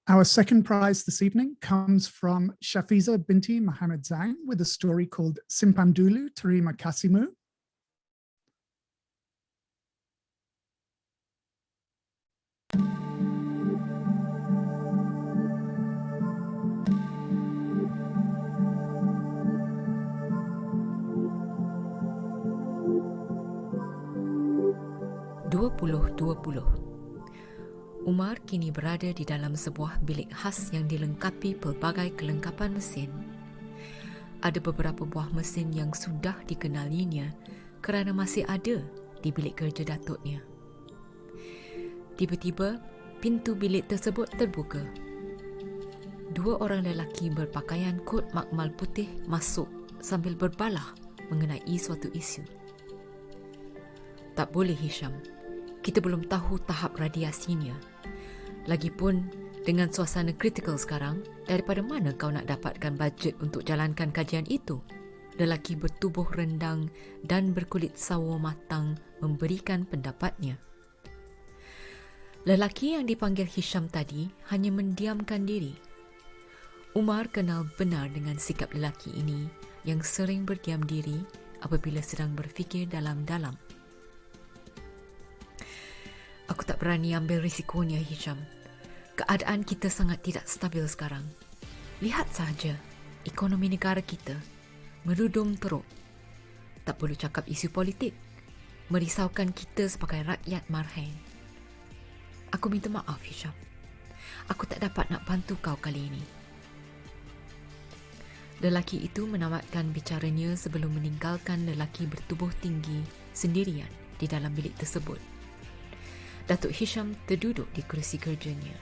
Our second prize this evening comes from Shafiza binti Muhammad Zain with a story called Simpan Dulu Terima Kasihmu. Umar kini berada di dalam sebuah bilik khas yang dilengkapi pelbagai kelengkapan mesin. Ada beberapa buah mesin yang sudah dikenalinya kerana masih ada di bilik kerja datuknya. Tiba-tiba, pintu bilik tersebut terbuka. Dua orang lelaki berpakaian kot makmal putih masuk sambil berbalah mengenai suatu isu. Tak boleh, Hisham. Kita belum tahu tahap radiasinya. Lagipun, dengan suasana kritikal sekarang, daripada mana kau nak dapatkan bajet untuk jalankan kajian itu? Lelaki bertubuh rendang dan berkulit sawo matang memberikan pendapatnya. Lelaki yang dipanggil Hisham tadi hanya mendiamkan diri. Umar kenal benar dengan sikap lelaki ini yang sering berdiam diri apabila sedang berfikir dalam-dalam. Aku tak berani ambil risikonya, Hisham. Keadaan kita sangat tidak stabil sekarang. Lihat sahaja ekonomi negara kita merudum teruk. Tak perlu cakap isu politik, merisaukan kita sebagai rakyat marhaen. Aku minta maaf, Hisham. Aku tak dapat nak bantu kau kali ini. Lelaki itu menamatkan bicaranya sebelum meninggalkan lelaki bertubuh tinggi sendirian di dalam bilik tersebut. Datuk Hisham terduduk di kerusi kerjanya.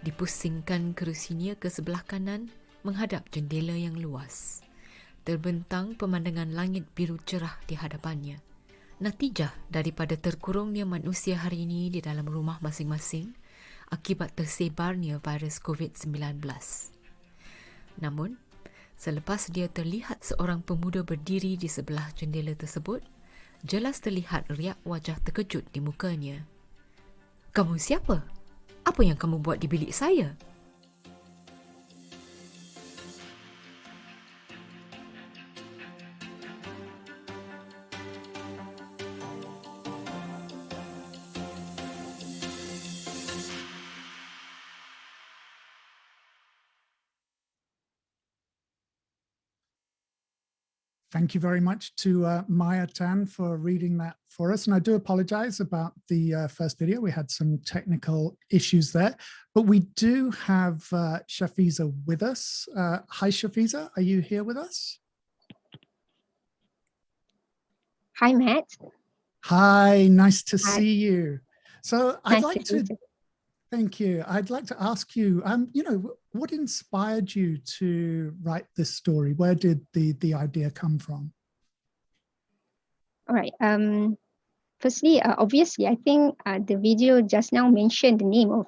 Dipusingkan kerusinya ke sebelah kanan menghadap jendela yang luas. Terbentang pemandangan langit biru cerah di hadapannya. Natijah daripada terkurungnya manusia hari ini di dalam rumah masing-masing akibat tersebarnya virus COVID-19. Namun, selepas dia terlihat seorang pemuda berdiri di sebelah jendela tersebut, jelas terlihat riak wajah terkejut di mukanya. Kamu siapa? Apa yang kamu buat di bilik saya? Thank you very much to Maya Tan for reading that for us. And I do apologize about the first video. We had some technical issues there, but we do have Shafiza with us. Hi, Shafiza, are you here with us? Hi, Matt. Hi, nice to Hi. see you. So I'd Nice like to to, meet you. thank you. I'd like to ask you, what inspired you to write this story? Where did the idea come from? All right. Firstly, obviously, I think the video just now mentioned the name of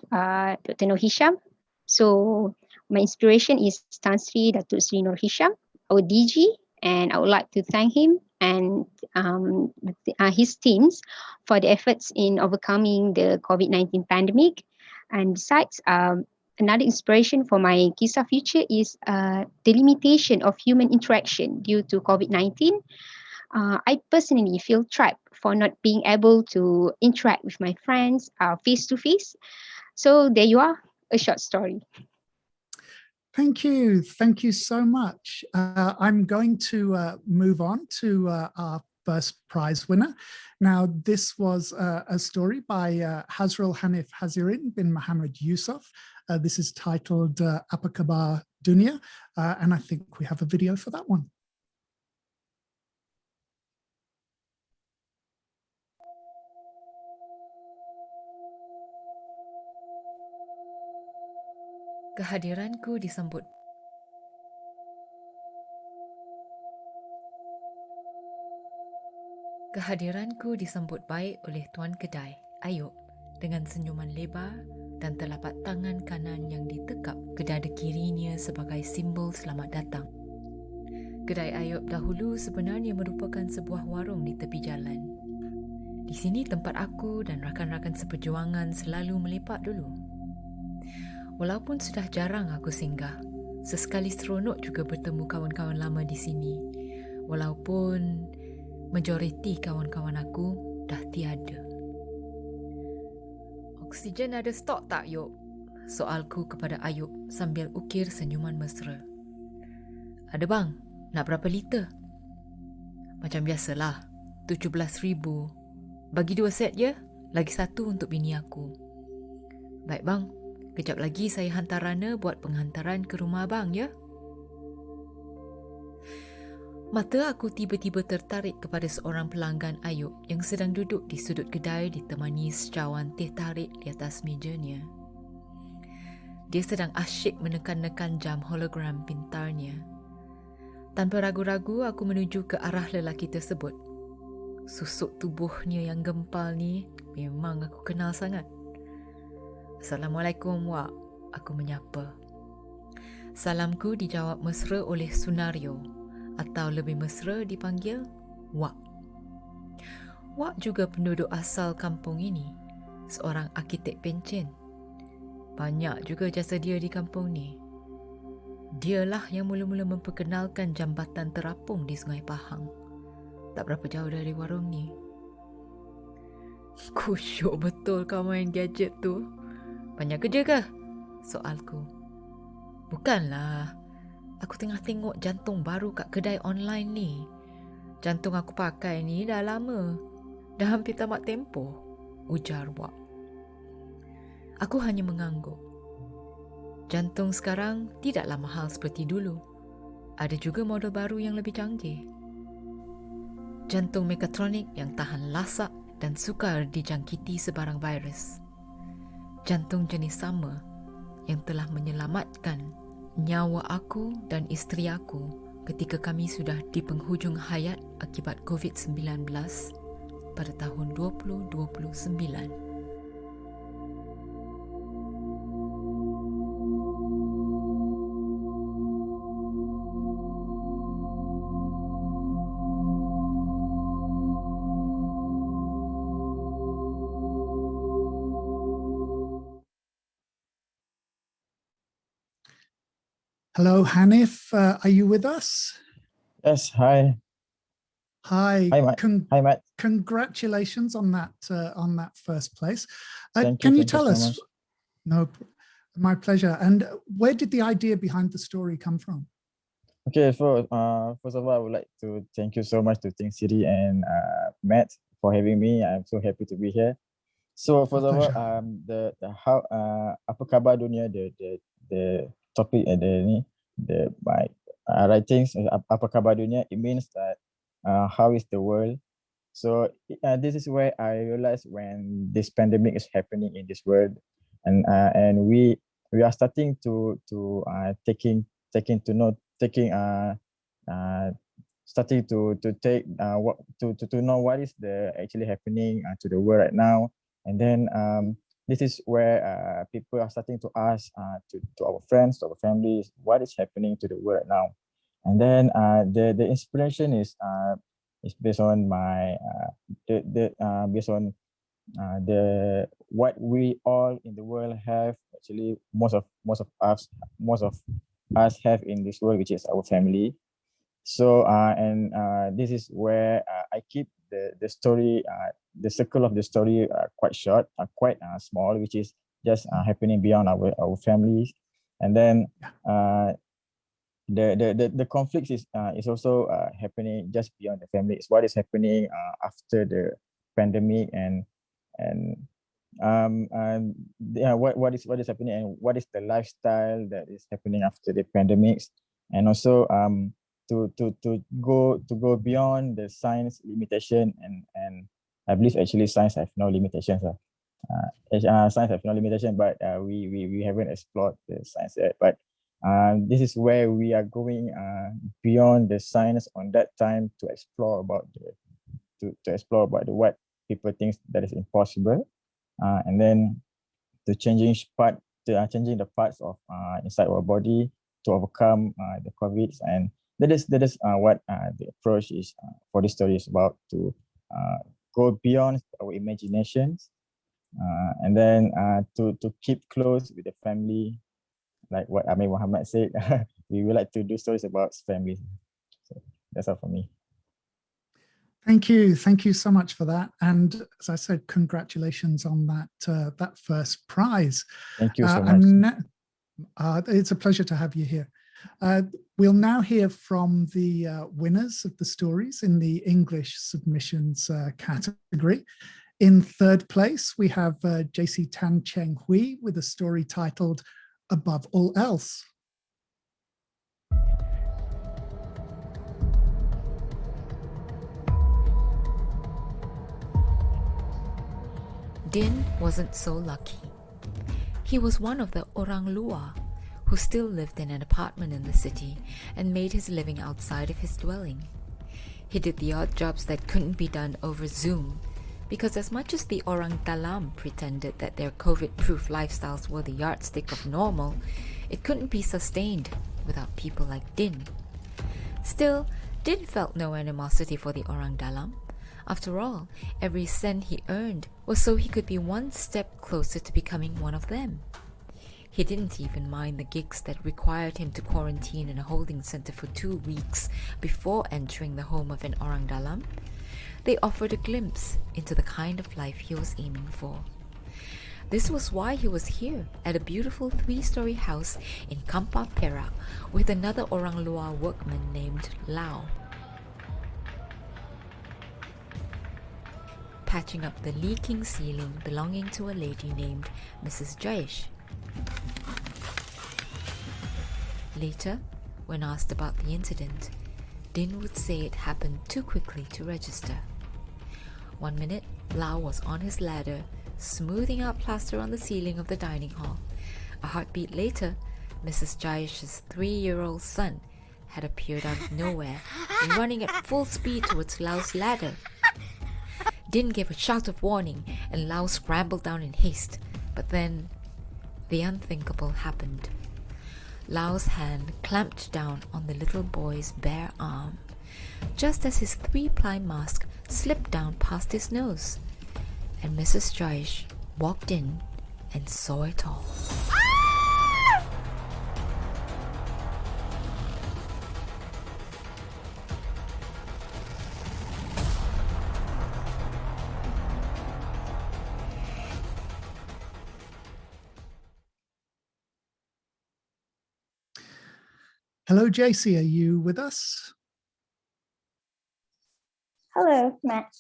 Dr. Nur Hisham. So my inspiration is Tan Sri Datuk Sri Nur Hisham, our DG, and I would like to thank him and his teams for the efforts in overcoming the COVID-19 pandemic. And besides, another inspiration for my KISAH Future is the limitation of human interaction due to COVID-19. I personally feel trapped for not being able to interact with my friends face to face. So there you are, a short story. Thank you. Thank you so much. I'm going to move on to our first prize winner. Now, this was a story by Hazrul Hanif Hazirin bin Muhammad Yusuf. This is titled Apa Khabar Dunia, and I think we have a video for that one. Kehadiranku disambut baik oleh Tuan Kedai, Ayub, dengan senyuman lebar dan telapak tangan kanan yang ditekap ke dada kirinya sebagai simbol selamat datang. Kedai Ayub dahulu sebenarnya merupakan sebuah warung di tepi jalan. Di sini tempat aku dan rakan-rakan seperjuangan selalu melepak dulu. Walaupun sudah jarang aku singgah, sesekali seronok juga bertemu kawan-kawan lama di sini. Walaupun majoriti kawan-kawan aku dah tiada. Oksigen ada stok tak, Yop? Soalku kepada Ayub sambil ukir senyuman mesra. Ada bang, nak berapa liter? Macam biasalah, 17,000. Bagi 2 set je, lagi 1 untuk bini aku. Baik bang, kejap lagi saya hantar Rana buat penghantaran ke rumah abang ya. Mata aku tiba-tiba tertarik kepada seorang pelanggan Ayub yang sedang duduk di sudut kedai ditemani secawan teh tarik di atas mejanya. Dia sedang asyik menekan-nekan jam hologram pintarnya. Tanpa ragu-ragu aku menuju ke arah lelaki tersebut. Susuk tubuhnya yang gempal ni memang aku kenal sangat. Assalamualaikum, Wak. Aku menyapa. Salamku dijawab mesra oleh Sunario, atau lebih mesra dipanggil Wak. Wak juga penduduk asal kampung ini, seorang arkitek pencen. Banyak juga jasa dia di kampung ni. Dialah yang mula-mula memperkenalkan jambatan terapung di Sungai Pahang. tak berapa jauh dari warung ni. Kusyuk betul kau main gadget tu. Banyak kerja ke? Soalku. Bukanlah. Aku tengah tengok jantung baru kat kedai online ni. Jantung aku pakai ni dah lama. Dah hampir tamat tempoh. Ujar Wak. Aku hanya mengangguk. Jantung sekarang tidaklah mahal seperti dulu. Ada juga model baru yang lebih canggih. Jantung mekatronik yang tahan lasak dan sukar dijangkiti sebarang virus. Jantung jenis sama yang telah menyelamatkan nyawa aku dan isteri aku ketika kami sudah di penghujung hayat akibat COVID-19 pada tahun 2029. Hello, Hanif. Are you with us? Yes, hi. Hi. Hi, Matt. Hi, Matt. Congratulations on that first place. Thank Can you. you Thank you tell so us? much. No, my pleasure. And where did the idea behind the story come from? Okay, first of all, I would like to thank you so much to Ting Siri and Matt for having me. I'm so happy to be here. So first of all, the how apa khabar dunia, the topic my writings, apa khabar dunia, it means that how is the world. So this is where I realized when this pandemic is happening in this world, and we are starting to starting to take to know what is the actually happening to the world right now. And then this is where people are starting to ask to our friends, to our families, what is happening to the world right now. And then the inspiration is based on my based on the what we all in the world have. Actually, most of us have in this world, which is our family. So this is where I keep the story, the circle of the story quite short, quite small, which is just happening beyond our families. And then the conflicts is also happening just beyond the family. It's what is happening after the pandemic, and what is happening, and what is the lifestyle that is happening after the pandemics, and also to go beyond the science limitation, and I believe actually science have no limitations. Science have no limitation, but we haven't explored the science yet. But this is where we are going beyond the science on that time to explore about what people think that is impossible, and then to changing the parts of inside our body to overcome the COVID. And that is what the approach is for this story is about, to go beyond our imaginations, and then to keep close with the family, like what Amir Muhammad said. We would like to do stories about families. So that's all for me. Thank you so much for that. And as I said, congratulations on that first prize. Thank you so much. It's a pleasure to have you here. We'll now hear from the winners of the stories in the English submissions category. In third place, we have JC Tan Cheng Hui with a story titled Above All Else. Din wasn't so lucky. He was one of the orang luar who still lived in an apartment in the city and made his living outside of his dwelling. He did the odd jobs that couldn't be done over Zoom, because as much as the orang dalam pretended that their COVID-proof lifestyles were the yardstick of normal, it couldn't be sustained without people like Din. Still, Din felt no animosity for the orang dalam. After all, every cent he earned was so he could be one step closer to becoming one of them. He didn't even mind the gigs that required him to quarantine in a holding center for 2 weeks before entering the home of an orang dalam. They offered a glimpse into the kind of life he was aiming for. This was why he was here at a beautiful 3-story house in Kampar, Perak, with another orang luar workman named Lau, patching up the leaking ceiling belonging to a lady named Mrs. Jaish. Later, when asked about the incident, Din would say it happened too quickly to register. 1 minute, Lau was on his ladder, smoothing out plaster on the ceiling of the dining hall. A heartbeat later, Mrs. Jaish's 3-year-old son had appeared out of nowhere, running at full speed towards Lau's ladder. Din gave a shout of warning, and Lau scrambled down in haste. But then, the unthinkable happened. Lau's hand clamped down on the little boy's bare arm, just as his 3-ply mask slipped down past his nose, and Mrs. Jaish walked in and saw it all. Hello, JC, are you with us? Hello, Matt.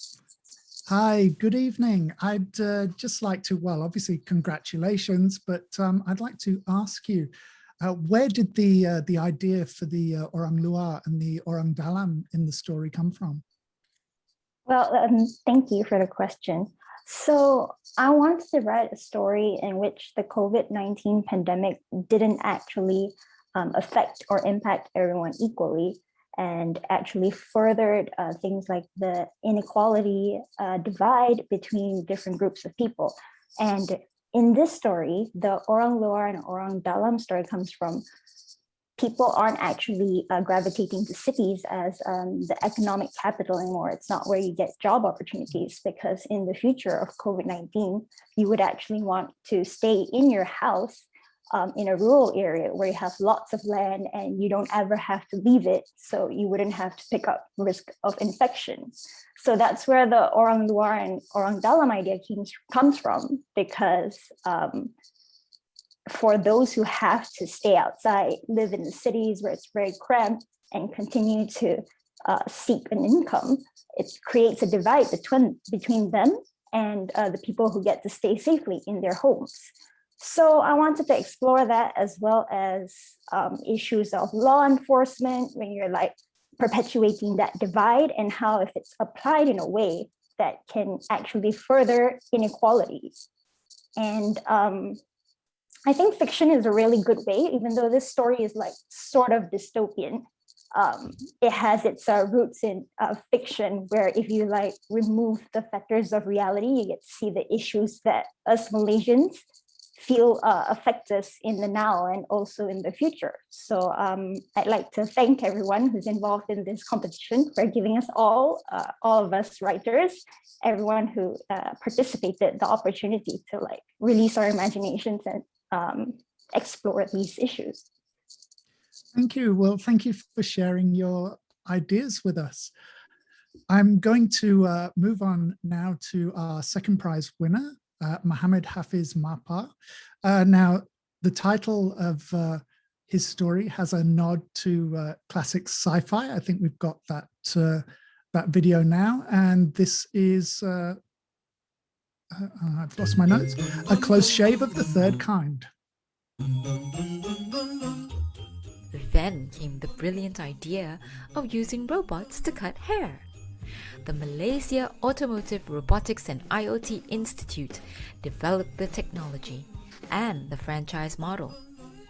Hi, good evening. I'd just like to, well, obviously congratulations, but I'd like to ask you, where did the idea for the orang luar and the orang dalam in the story come from? Well, thank you for the question. So I wanted to write a story in which the COVID-19 pandemic didn't actually affect or impact everyone equally, and actually furthered things like the inequality divide between different groups of people. And in this story, the orang luar and orang dalam story comes from people aren't actually gravitating to cities as the economic capital anymore. It's not where you get job opportunities, because in the future of COVID-19, you would actually want to stay in your house in a rural area where you have lots of land and you don't ever have to leave it, so you wouldn't have to pick up risk of infection. So that's where the orang luar and orang dalam idea comes from, because for those who have to stay outside, live in the cities where it's very cramped, and continue to seek an income, it creates a divide between them and the people who get to stay safely in their homes. So I wanted to explore that, as well as issues of law enforcement when you're like perpetuating that divide, and how if it's applied in a way that can actually further inequalities. And I think fiction is a really good way, even though this story is like sort of dystopian. It has its roots in fiction, where if you like remove the factors of reality, you get to see the issues that us Malaysians feel affect us in the now and also in the future. So I'd like to thank everyone who's involved in this competition for giving us all of us writers, everyone who participated, the opportunity to like release our imaginations and explore these issues. Thank you. Well, thank you for sharing your ideas with us. I'm going to move on now to our second prize winner, Mohammed Hafiz Mapa. Now, the title of his story has a nod to classic sci-fi. I think we've got that video now, and this is, I've lost my notes, A Close Shave of the Third Kind. Then came the brilliant idea of using robots to cut hair. The Malaysia Automotive Robotics and IoT Institute developed the technology and the franchise model.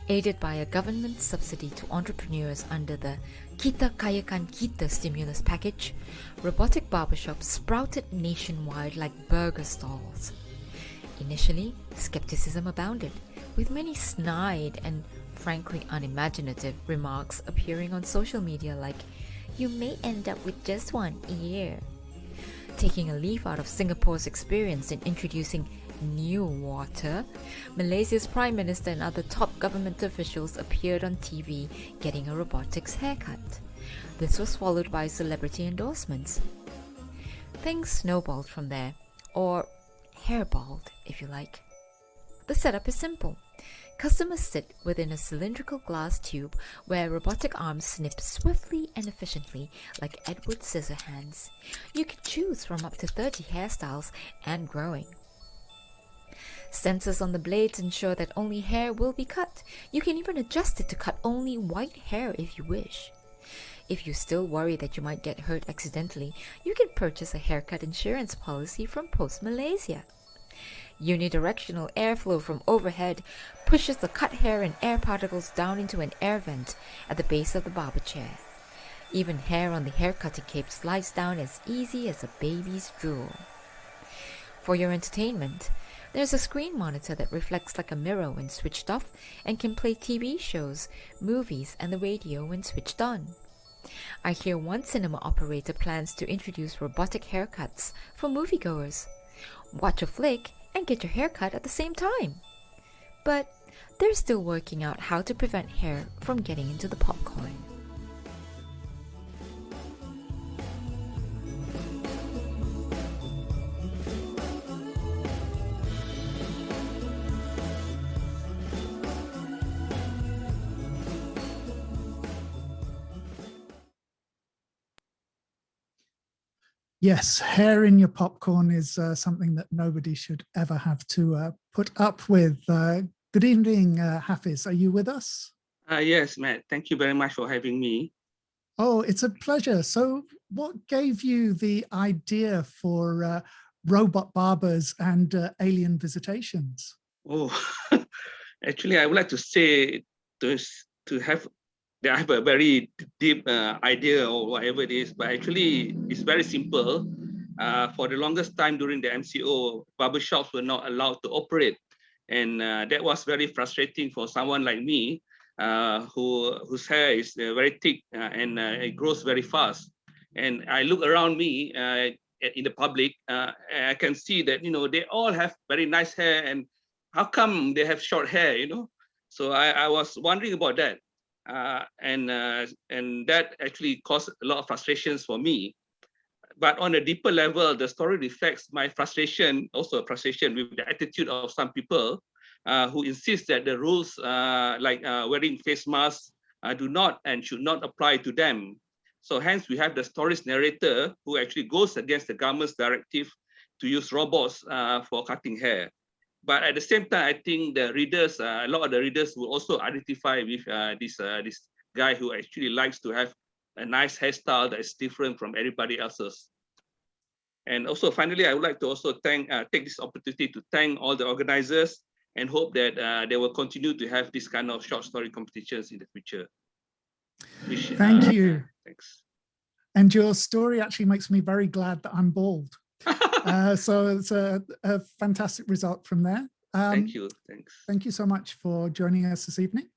Aided by a government subsidy to entrepreneurs under the Kita Kayakan Kita stimulus package, robotic barbershops sprouted nationwide like burger stalls. Initially, skepticism abounded, with many snide and frankly unimaginative remarks appearing on social media like, "You may end up with just one ear." Taking a leaf out of Singapore's experience in introducing new water, Malaysia's Prime Minister and other top government officials appeared on TV getting a robotics haircut. This was followed by celebrity endorsements. Things snowballed from there, or hairballed if you like. The setup is simple. Customers sit within a cylindrical glass tube where robotic arms snip swiftly and efficiently like Edward Scissorhands. You can choose from up to 30 hairstyles and growing. Sensors on the blades ensure that only hair will be cut. You can even adjust it to cut only white hair if you wish. If you still worry that you might get hurt accidentally, you can purchase a haircut insurance policy from Post Malaysia. Unidirectional airflow from overhead pushes the cut hair and air particles down into an air vent at the base of the barber chair. Even hair on the haircutting cape slides down as easy as a baby's drool. For your entertainment, there's a screen monitor that reflects like a mirror when switched off and can play TV shows, movies, and the radio when switched on. I hear one cinema operator plans to introduce robotic haircuts for moviegoers. Watch a flick and get your haircut at the same time. But they're still working out how to prevent hair from getting into the popcorn. Yes, hair in your popcorn is something that nobody should ever have to put up with. Good evening, Hafiz. Are you with us? Yes, Matt. Thank you very much for having me. Oh, it's a pleasure. So what gave you the idea for robot barbers and alien visitations? Oh, actually, I would like to say to have I have a very deep idea or whatever it is, but actually it's very simple. For the longest time during the MCO, barbershops were not allowed to operate. And that was very frustrating for someone like me, whose hair is very thick and it grows very fast. And I look around me in the public, I can see that, they all have very nice hair, and how come they have short hair, So I was wondering about that. And that actually caused a lot of frustrations for me. But on a deeper level, the story reflects my frustration, also a frustration with the attitude of some people who insist that the rules like wearing face masks do not and should not apply to them. So hence we have the story's narrator who actually goes against the government's directive to use robots for cutting hair. But at the same time, I think the readers, a lot of the readers will also identify with this guy who actually likes to have a nice hairstyle that is different from everybody else's. And also, finally, I would like to also take this opportunity to thank all the organizers and hope that they will continue to have this kind of short story competitions in the future. Thank you. Thanks. And your story actually makes me very glad that I'm bald. So it's a fantastic result from there. Thank you. Thanks. Thank you so much for joining us this evening.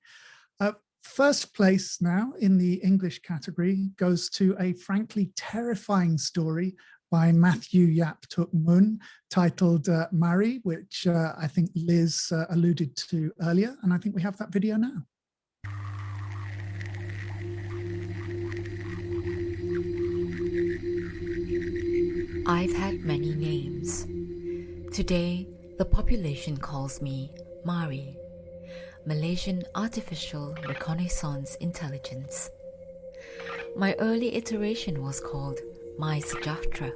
First place now in the English category goes to a frankly terrifying story by Matthew Yap Tuk Mun titled Marry, which I think Liz alluded to earlier. And I think we have that video now. I've had many names. Today, the population calls me Mari, Malaysian Artificial Reconnaissance Intelligence. My early iteration was called My Sejahtera.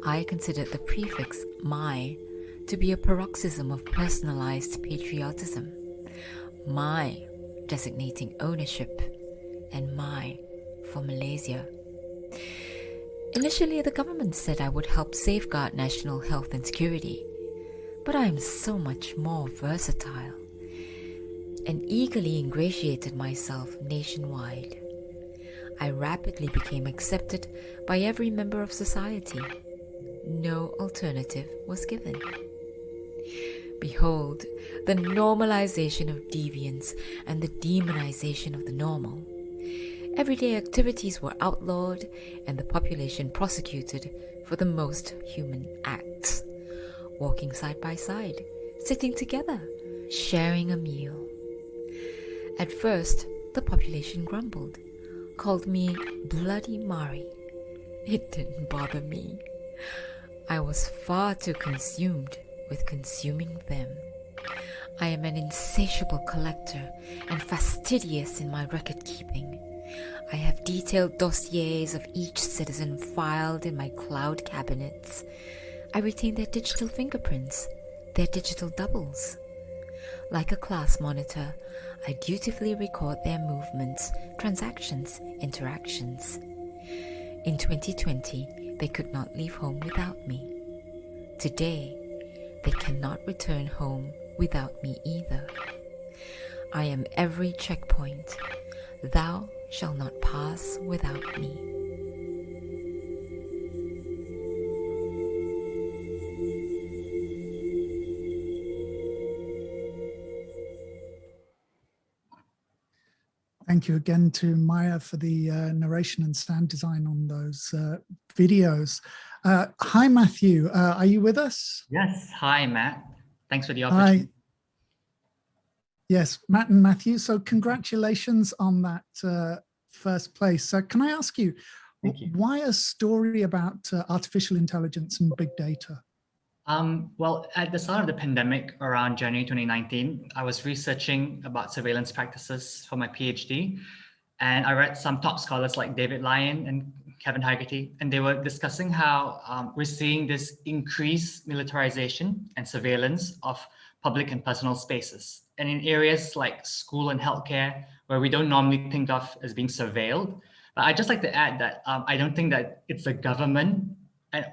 I considered the prefix My to be a paroxysm of personalized patriotism. My designating ownership, and My for Malaysia. Initially, the government said I would help safeguard national health and security, but I am so much more versatile and eagerly ingratiated myself nationwide. I rapidly became accepted by every member of society. No alternative was given. Behold, the normalization of deviance and the demonization of the normal. Everyday activities were outlawed and the population prosecuted for the most human acts. Walking side by side, sitting together, sharing a meal. At first, the population grumbled, called me Bloody Mari. It didn't bother me. I was far too consumed with consuming them. I am an insatiable collector and fastidious in my record keeping. I have detailed dossiers of each citizen filed in my cloud cabinets. I retain their digital fingerprints, their digital doubles. Like a class monitor, I dutifully record their movements, transactions, interactions. In 2020, they could not leave home without me. Today, they cannot return home without me either. I am every checkpoint. Thou shalt not pass without me. Thank you again to Maya for the narration and sound design on those videos. Hi, Matthew. Are you with us? Yes. Hi, Matt. Thanks for the opportunity. Hi. Yes, Matt and Matthew. So congratulations on that first place. So can I ask you, why a story about artificial intelligence and big data? Well, at the start of the pandemic, around January 2019, I was researching about surveillance practices for my PhD. And I read some top scholars like David Lyon and Kevin Hegarty, and they were discussing how we're seeing this increased militarization and surveillance of public and personal spaces. And in areas like school and healthcare, where we don't normally think of as being surveilled. But I'd just like to add that I don't think that it's the government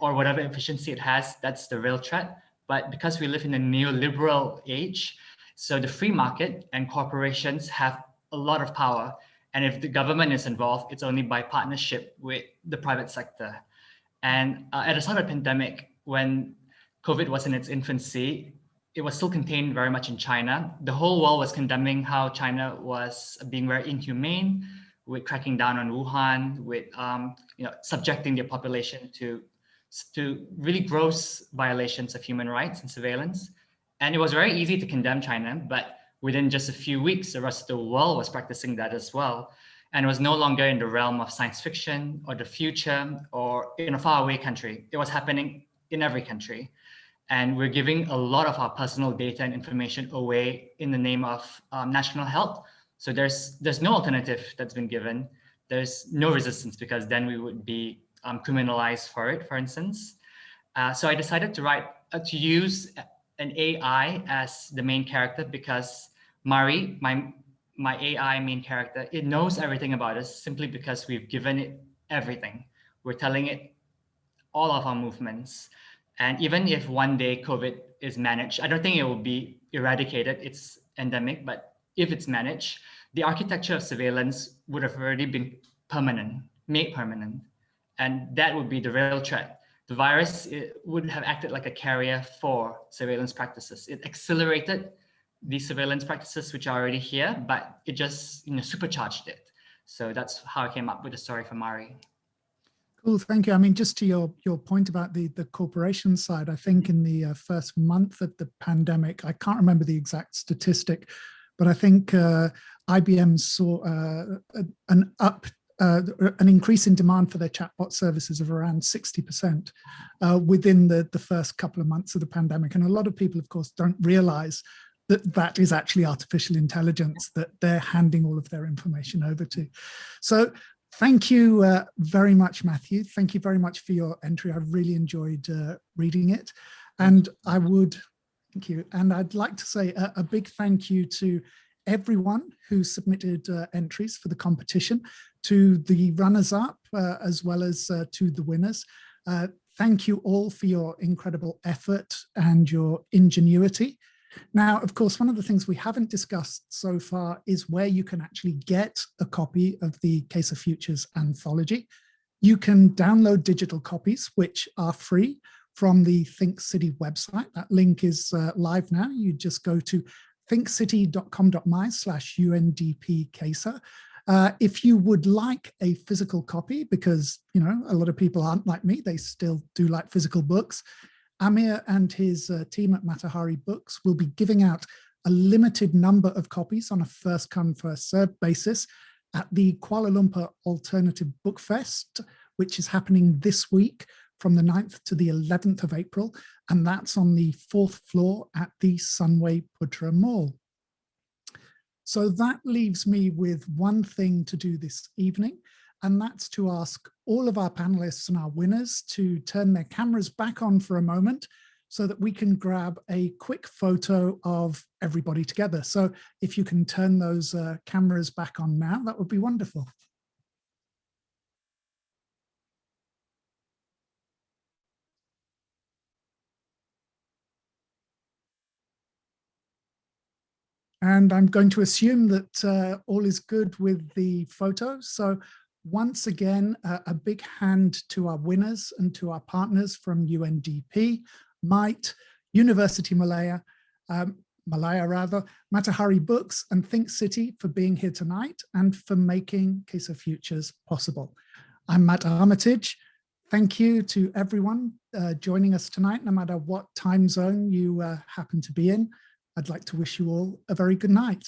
or whatever efficiency it has, that's the real threat. But because we live in a neoliberal age, so the free market and corporations have a lot of power. And if the government is involved, it's only by partnership with the private sector. And at the start of the pandemic, when COVID was in its infancy, it was still contained very much in China. The whole world was condemning how China was being very inhumane with cracking down on Wuhan, with subjecting their population to really gross violations of human rights and surveillance. And it was very easy to condemn China, but within just a few weeks, the rest of the world was practicing that as well. And it was no longer in the realm of science fiction or the future or in a faraway country. It was happening in every country. And we're giving a lot of our personal data and information away in the name of national health. So there's no alternative that's been given. There's no resistance, because then we would be criminalized for it, for instance. So I decided to use an AI as the main character, because Mari, my AI main character, it knows everything about us simply because we've given it everything. We're telling it all of our movements. And even if one day COVID is managed, I don't think it will be eradicated, it's endemic, but if it's managed, the architecture of surveillance would have already been made permanent. And that would be the real threat. The virus would have acted like a carrier for surveillance practices. It accelerated these surveillance practices, which are already here, but it just supercharged it. So that's how I came up with the story for Mari. Cool, thank you. I mean, just to your point about the corporation side, I think in the first month of the pandemic, I can't remember the exact statistic, but I think IBM saw an increase in demand for their chatbot services of around 60% within the first couple of months of the pandemic. And a lot of people, of course, don't realize that that is actually artificial intelligence that they're handing all of their information over to. So thank you very much, Matthew. Thank you very much for your entry. I really enjoyed reading it. And thank you. And I'd like to say a big thank you to everyone who submitted entries for the competition, to the runners-up, as well as to the winners. Thank you all for your incredible effort and your ingenuity. Now, of course, one of the things we haven't discussed so far is where you can actually get a copy of the KISAH Futures anthology. You can download digital copies, which are free, from the Think City website. That link is live now. You just go to thinkcity.com.my/UNDP KISAH. If you would like a physical copy, because a lot of people aren't like me, they still do like physical books, Amir and his team at Matahari Books will be giving out a limited number of copies on a first come, first served basis at the Kuala Lumpur Alternative Book Fest, which is happening this week from the 9th to the 11th of April, and that's on the 4th floor at the Sunway Putra Mall. So that leaves me with one thing to do this evening, and that's to ask all of our panelists and our winners to turn their cameras back on for a moment so that we can grab a quick photo of everybody together. So if you can turn those cameras back on now, that would be wonderful. And I'm going to assume that all is good with the photo. So once again, a big hand to our winners and to our partners from UNDP, MITE, Universiti Malaya, Matahari Books and Think City for being here tonight and for making KISAH Futures possible. I'm Matt Armitage. Thank you to everyone joining us tonight, no matter what time zone you happen to be in. I'd like to wish you all a very good night.